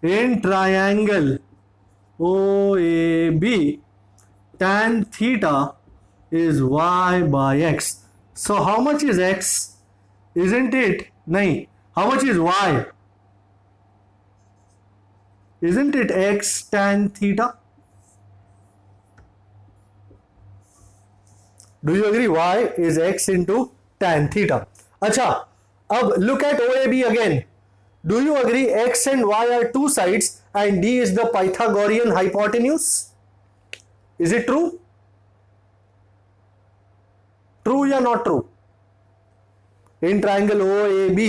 [SPEAKER 1] in triangle O A B tan theta is y by x. So how much is x? Isn't it? नहीं, how much is y? Isn't it x tan theta? Do you agree? Y is x into tan theta. अच्छा, अब look at OAB again. Do you agree x and y are two sides and D is the Pythagorean hypotenuse? Is it true? True या not true? In triangle OAB,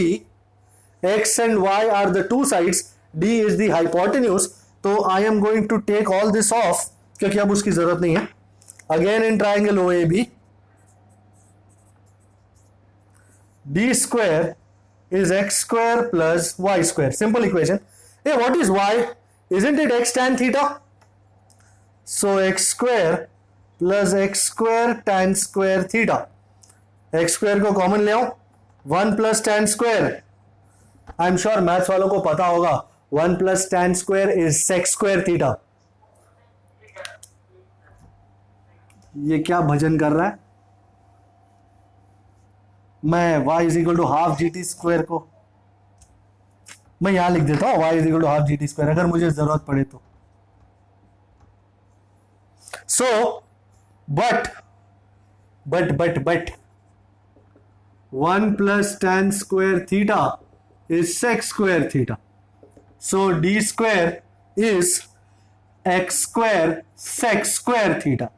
[SPEAKER 1] x and y are the two sides, D is the hypotenuse. तो I am going to take all this off क्योंकि अब उसकी जरूरत नहीं है. Again in triangle OAB, D square is x square plus y square. Simple equation. Hey, what is y? Isn't it x tan theta? So x square plus x square tan square theta. x square को common ले आओ, 1 plus tan square. I am sure maths वालों को पता होगा 1 plus tan square is sec square theta. ये क्या भजन कर रहा है? मैं y is equal to half g t square को मैं यहां लिख देता हूं, y is equal to half g t square, अगर मुझे जरूरत पड़े तो. So, but 1 plus tan square theta is sec square theta. So D square is x square sec square theta.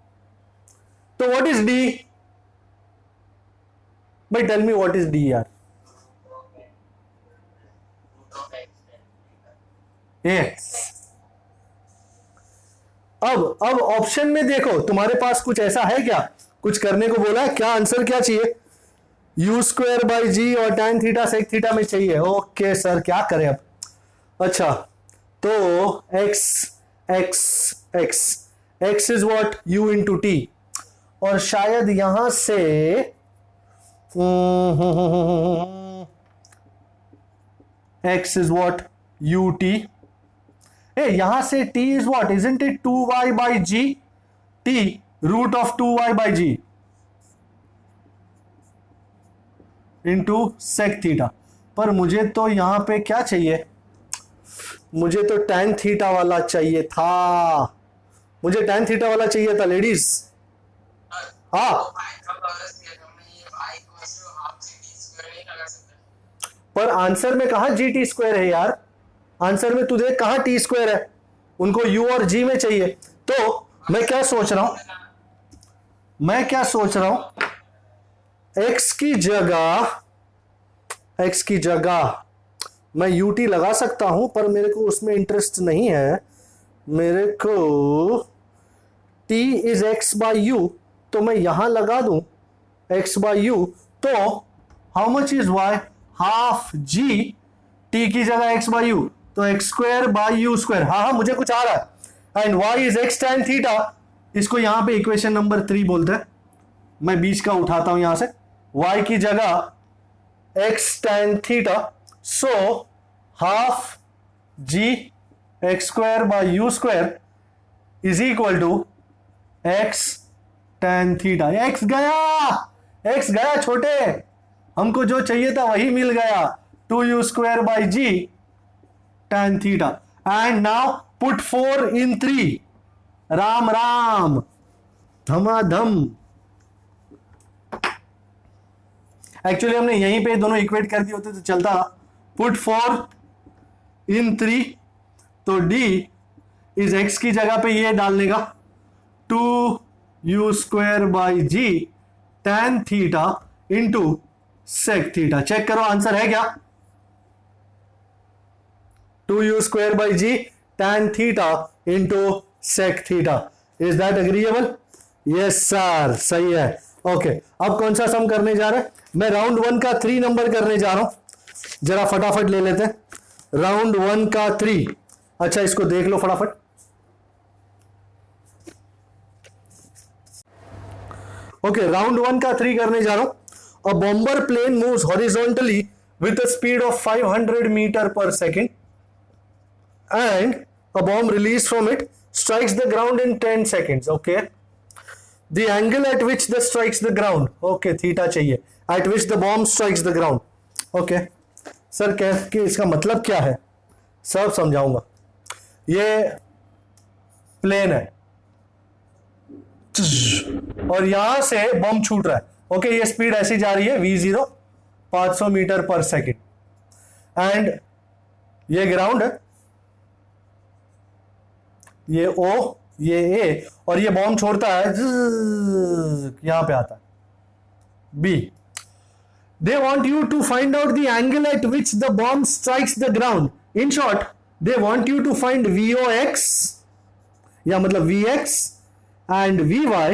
[SPEAKER 1] So what is D? But tell me what is D यार? Yes. अब option में देखो, तुम्हारे पास कुछ ऐसा है क्या? कुछ करने को बोला है क्या? आंसर क्या चाहिए? यू स्क्वायर बाई जी और tan थीटा सेक थीटा में चाहिए. ओके सर, क्या करें अब? अच्छा, तो x is what? u into t. और शायद यहां से x is what? u t. यहां से t is what? Isn't it 2y by g? t root of 2y by g into sec theta. पर मुझे तो यहां पे क्या चाहिए? मुझे तो tan थीटा वाला चाहिए था. मुझे tan थीटा वाला चाहिए था लेडीज. हाँ, पर आंसर में कहा जी टी स्क्वायर है यार. आंसर में तू देख कहां टी स्क्वायर है. उनको यू और जी में चाहिए. तो मैं क्या सोच रहा हूं, एक्स की जगह मैं यू टी लगा सकता हूं, पर मेरे को उसमें इंटरेस्ट नहीं है. मेरे को t is x by u, तो मैं यहां लगा दूं एक्स बाई यू. तो how much is y? Half g. T की जगह एक्स बाई यू, तो x square by u square. हाँ, मुझे कुछ आ रहा है. And y is x tan theta. इसको यहां पे इक्वेशन नंबर 3 बोलते हैं. मैं बीच का उठाता हूं यहां से. y की जगह x tan theta. So half g x square by u square is equal to x tan theta. x गया छोटे. हमको जो चाहिए था वही मिल गया. 2u square by g tan theta. And now put 4 in 3. Ram Ram धमाधम. एक्चुअली हमने यहीं पे दोनों इक्वेट कर दिए होते तो चलता. Put 4 in 3. तो d इज x की जगह पे ये डालने का 2u square by g tan theta into sec theta. Check करो आंसर है क्या? 2u square by g tan theta into sec theta. Is that agreeable? Yes sir, सही है. ओके, अब कौन सा सम करने जा रहे हैं? मैं राउंड 1 का 3 नंबर करने जा रहा हूं, जरा फटाफट ले लेते हैं। राउंड 1 का 3, अच्छा इसको देख लो फटाफट। ओके, राउंड 1 का 3 करने जा रहा हूं। A bomber plane moves horizontally with a speed of 500 metre पर second and a bomb release from it strikes the ground in 10 seconds. Okay, the angle at which the strikes the ground, okay, theta चाहिए, at which the bomb strikes the ground. okay, sir कि इसका मतलब क्या है, सब समझाऊंगा। ये plane है और यहां से बम छूट रहा है। ओके, ये स्पीड ऐसी जा रही है v0 500 मीटर पर सेकेंड एंड ये ग्राउंड है, ये O, ये A, और ये बॉम्ब छोड़ता है यहां पे आता है B. They want you to find out the angle at which the bomb strikes the ground. In short, they want you to find VOX, या मतलब VX and VY,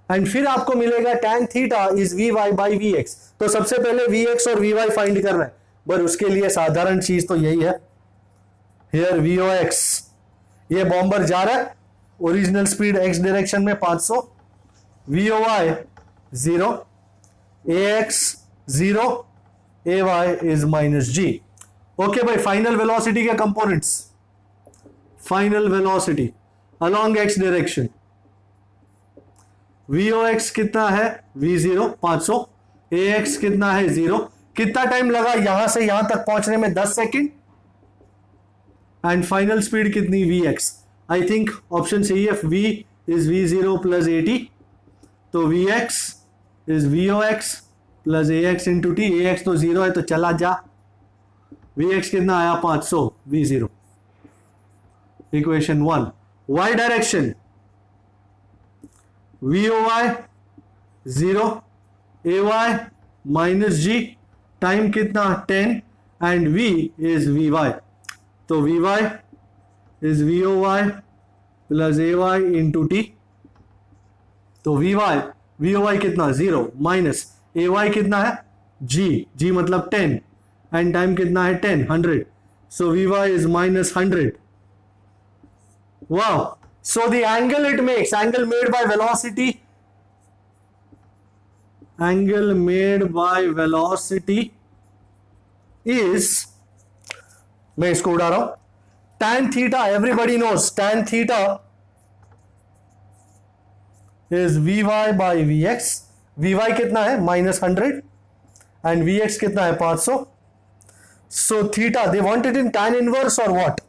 [SPEAKER 1] एंड फिर आपको मिलेगा tan theta is VY by VX. तो सबसे पहले VX और VY find करना है, पर उसके लिए साधारण चीज तो यही है। Here VOX, ये बॉम्बर जा रहा है ओरिजिनल स्पीड x डायरेक्शन में 500, VOY 0, AX 0, AY is -g. Okay भाई, फाइनल वेलोसिटी के components, final velocity along x direction, VOX कितना है V0 500, AX कितना है 0, कितना टाइम लगा यहां से यहां तक पहुंचने में 10 सेकेंड, एंड फाइनल स्पीड कितनी VX, आई थिंक ऑप्शन सही है, V इज V0 प्लस 80, तो VX is VOX plus AX into T, AX तो 0 है तो चला जा, VX कितना आया 500 V0, equation 1। Y direction VOY 0, AY minus G, time कितना 10 एंड V इज VY, तो VY is VOY plus AY into T, तो VOY कितना 0 माइनस AY कितना है G मतलब 10 एंड टाइम कितना है 10 100, सो VY is -100. Wow, so the angle it makes, angle made by velocity is, मैं इसको उड़ा रहा हूं, tan theta, everybody knows tan theta is VY by VX. VY कितना है -100 and VX कितना है 500. So theta, they want it in tan inverse or what?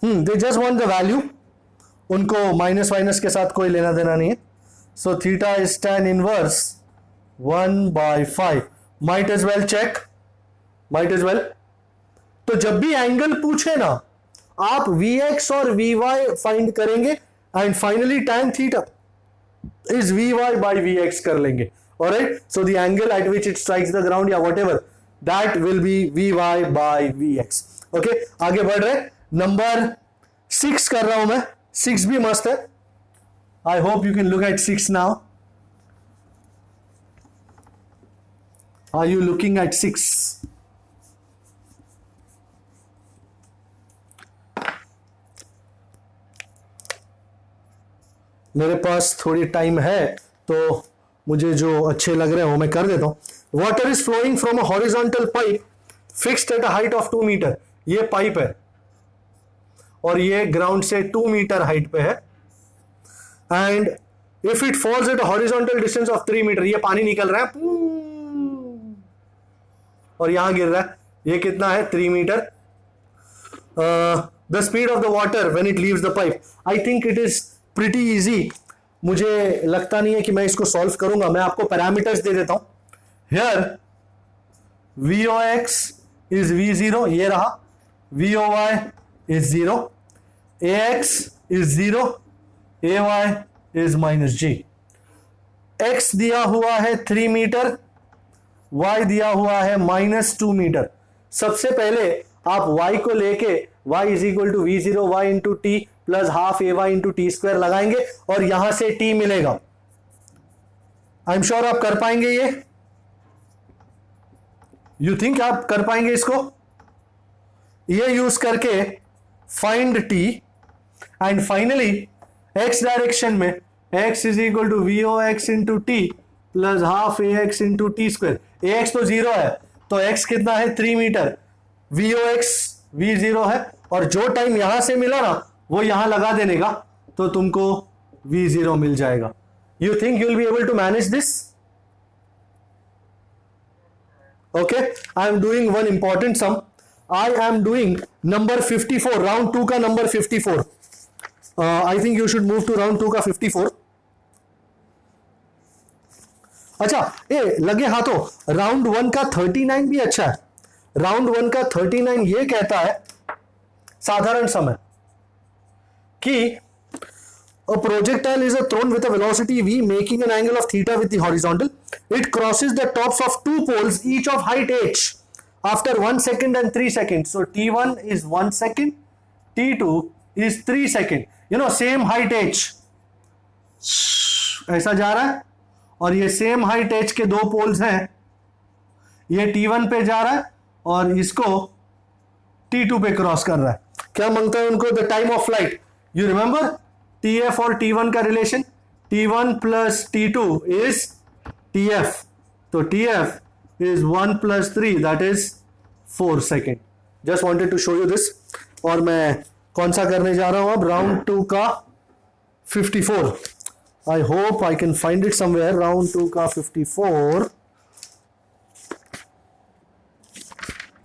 [SPEAKER 1] They just want the value, उनको माइनस वाइनस के साथ कोई लेना देना नहीं है. So theta is tan inverse 1/5. Might as well check, might as well. तो जब भी एंगल पूछे ना, आप Vx और Vy फाइंड करेंगे and finally tan theta is Vy by Vx कर लेंगे. Alright, so the angle at which it strikes the ground या whatever, that will be Vy by Vx. Okay, आगे बढ़ रहे. नंबर 6 कर रहा हूं मैं. 6 भी मस्त है. I hope you can look at 6 now. Are you looking at 6? मेरे पास थोड़ी टाइम है तो मुझे जो अच्छे लग रहे हैं वो मैं कर देता हूं. Water is flowing from a horizontal pipe fixed at a height of 2 metre. ये पाइप है और ये ग्राउंड से 2 मीटर हाइट पे है. And if it falls at a horizontal distance of 3 metre, ये पानी निकल रहा है और यहां गिर रहा है. ये कितना है 3 metre. The speed of the water when it leaves the pipe. I think it is pretty easy. मुझे लगता नहीं है कि मैं इसको सॉल्व करूंगा. मैं आपको पैरामीटर्स दे देता हूं. हियर VOX इज V0, ये रहा. VOY is 0, AX is 0, AY is -G. X दिया हुआ है 3 मीटर, Y दिया हुआ है -2 मीटर. सबसे पहले आप Y को लेके y is equal to V0 y into T plus half a y into t square लगाएंगे और यहां से टी मिलेगा। आई एम श्योर आप कर पाएंगे ये, यू थिंक आप कर पाएंगे इसको? ये यूज करके find t and finally x direction में x is equal to v o x into t plus half a x into t square. A x तो 0 है तो x कितना है 3 मीटर, वी ओ एक्स वी 0 है और जो टाइम यहां से मिला ना वो यहां लगा देने का तो तुमको वी 0 मिल जाएगा। You think you will be able to manage this? Okay, I am doing one important sum. I am doing number 54, round 2 का number 54। I think you should move to round 2 का 54। अच्छा, ए लगे हाथों, राउंड 1 का 39 भी अच्छा है। राउंड 1 का 39 ये कहता है साधारण समय कि a projectile is thrown with a velocity v making an angle of theta with the horizontal. It crosses the tops of two poles each of height h after 1 second and 3 seconds. So t1 is 1 second, t2 is 3 second. You know, same height h ऐसा जा रहा है और ये same height h के दो poles हैं, ये t1 पे जा रहा है और इसको t2 पे क्रॉस कर रहा है। क्या मांगता है उनको? The time of flight. You remember tf और t1 का relation, t1 plus t2 is tf, तो tf is 1 plus 3 that is 4 second. Just wanted to show you this. और मैं कौन सा करने जा रहा हूं अब? राउंड 2 का 54। I hope I can find it somewhere. Round 2 का 54,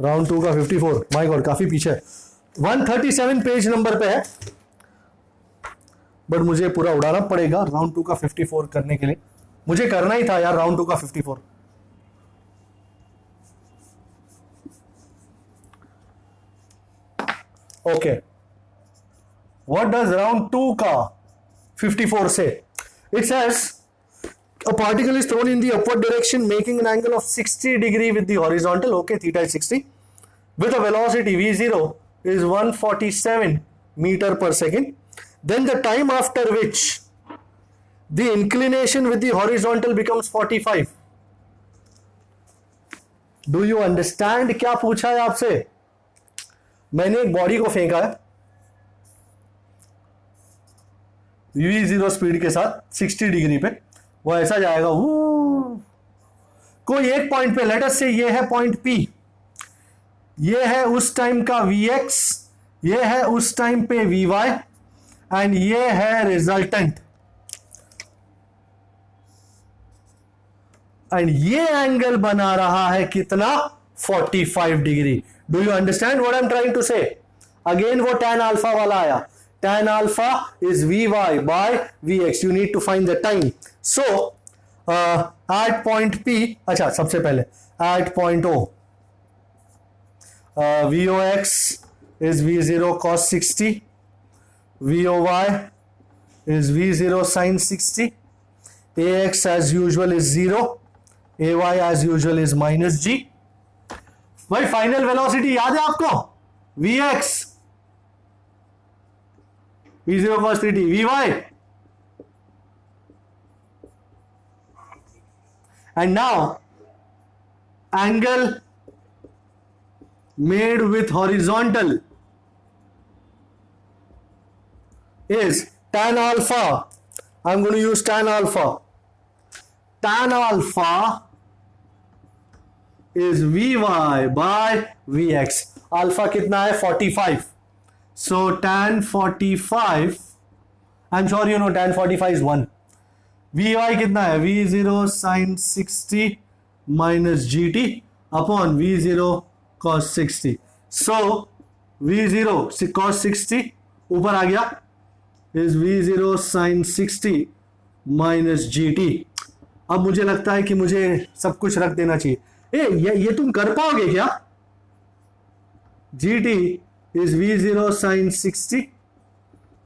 [SPEAKER 1] राउंड 2 का 54, माय गॉड काफी पीछे है, 137 पेज नंबर पे है, बट मुझे पूरा उड़ाना पड़ेगा राउंड 2 का 54 करने के लिए। मुझे करना ही था यार राउंड 2 का 54। ओके, व्हाट डज राउंड 2 का 54 से? It says a particle is thrown in the upward direction making an angle of 60 degree with the horizontal, okay, theta is 60, with a velocity v0 is 147 meter per second. Then the time after which the inclination with the horizontal becomes 45. Do you understand क्या पूछा है आपसे? मैंने एक body को फेंका है v0 speed के साथ 60 डिग्री पे, वो ऐसा जाएगा कोई एक पॉइंट पे, लेट अस से ये है पॉइंट P, ये है उस टाइम का Vx, ये है उस टाइम पे Vy एंड ये है रिजल्टेंट, एंड ये एंगल बना रहा है कितना? 45 degree. Do you understand what I am trying to say? Again वो tan अल्फा वाला आया, tan alpha is Vy by Vx. You need to find the time. So, at point P, अच्छा सबसे पहले at point O, Vox is V0 cos 60, Voy is V0 sin 60, Ax as usual is 0, Ay as usual is minus g. भाई final velocity याद है आपको? Vx V0 cos 3t, Vy, and now angle made with horizontal is tan alpha. I'm going to use tan alpha. Tan alpha is Vy by Vx. Alpha कितना है? 45. So tan 45, I'm sure you know tan 45 is 1. Vy कितना है? V0 sin 60 minus gt upon V0 cos 60. So V0 cos 60 ऊपर आ गया is V0 sin 60 minus gt. अब मुझे लगता है कि मुझे सब कुछ रख देना चाहिए। ये तुम कर पाओगे क्या? gt is V0 sin 60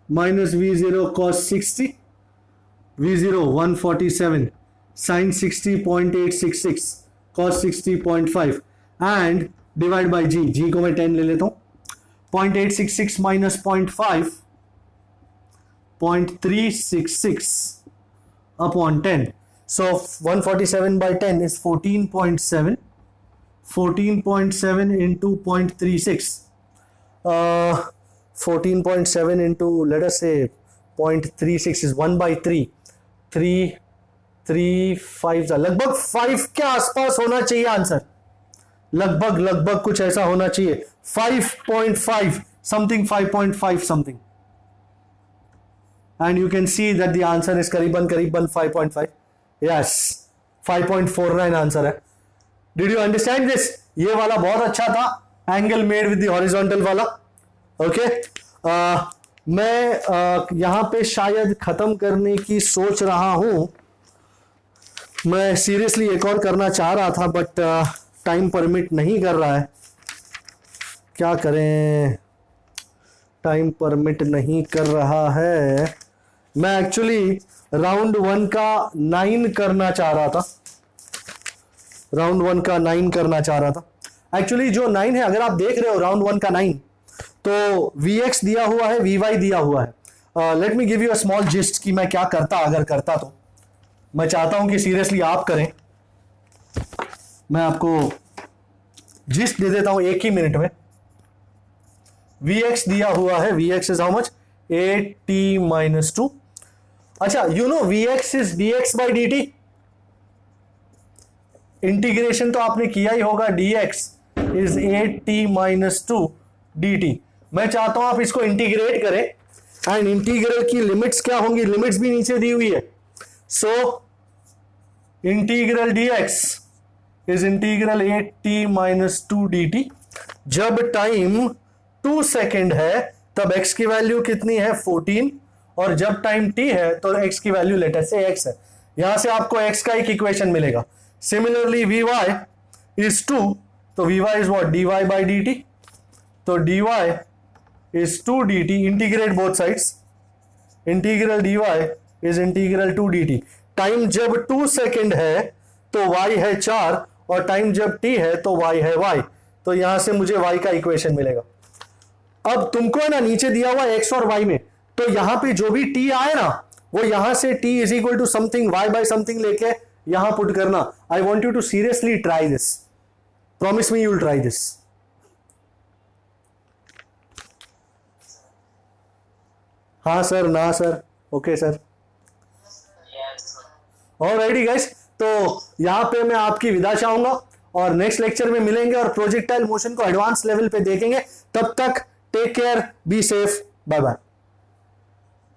[SPEAKER 1] minus V0 cos 60, V0 147, sin 60.866, cos 60.5 and divide by g. G को मैं 10 ले लेता हूँ। 0.866 minus 0.5 0.366 upon 10. So 147 by 10 is 14.7. 14.7 into 0.36. 14.7 into, let us say, 0.36 is 1 by 3. 3 लगभग 5 के आसपास होना चाहिए आंसर, लगभग कुछ ऐसा होना चाहिए, 5.5 something, 5.5 something, and you can see that the answer is करीबन 5.5. yes, 5.49 आंसर है. Did you understand this? ये वाला बहुत अच्छा था, angle made with the horizontal वाला. ओके, मैं यहां पे शायद खत्म करने की सोच रहा हूं. मैं सीरियसली एक और करना चाह रहा था, बट टाइम परमिट नहीं कर रहा है. क्या करें, टाइम परमिट नहीं कर रहा है. मैं एक्चुअली राउंड 1 का 9 करना चाह रहा था. राउंड 1 का 9 करना चाह रहा था. एक्चुअली जो 9 है, अगर आप देख रहे हो राउंड 1 का 9, तो Vx दिया हुआ है, Vy दिया हुआ है. Let me give you a small gist कि मैं क्या करता अगर करता. तो मैं चाहता हूं कि सीरियसली आप करें. मैं आपको जिस्ट दे देता हूं एक ही मिनट में. Vx दिया हुआ है, Vx is how much, 8t-2. अच्छा, you know Vx is dx by dt. Integration तो आपने किया ही होगा. dx is 8t-2 dt. मैं चाहता हूं आप इसको इंटीग्रेट करें, एंड इंटीग्रल की लिमिट्स क्या होंगी, लिमिट्स भी नीचे दी हुई है. So integral dx is integral 8t-2 dt. जब टाइम 2 सेकेंड है तब x की वैल्यू कितनी है, 14, और जब टाइम t है तो x की वैल्यू लेटर से x है. यहां से आपको x का एक इक्वेशन मिलेगा. सिमिलरली vy इज 2, तो vy is what, dy by dt. तो dy is 2 dt. Integrate both sides. Integral dy is integral 2 dt. Time जब 2 सेकेंड है तो y है 4, और टाइम जब t है तो y है y. तो यहां से मुझे y का इक्वेशन मिलेगा. अब तुमको है ना नीचे दिया हुआ x और y में, तो यहां पे जो भी t आए ना, वो यहां से t is equal to something y by something लेके यहां पुट करना. I want you to seriously try this. Promise me you will try this. हाँ सर, ना sir, okay sir. Alrighty guys, तो यहां पे मैं आपकी विदा चाहूंगा, और नेक्स्ट लेक्चर में मिलेंगे और प्रोजेक्टाइल मोशन को एडवांस लेवल पे देखेंगे. तब तक take care, be safe, bye bye.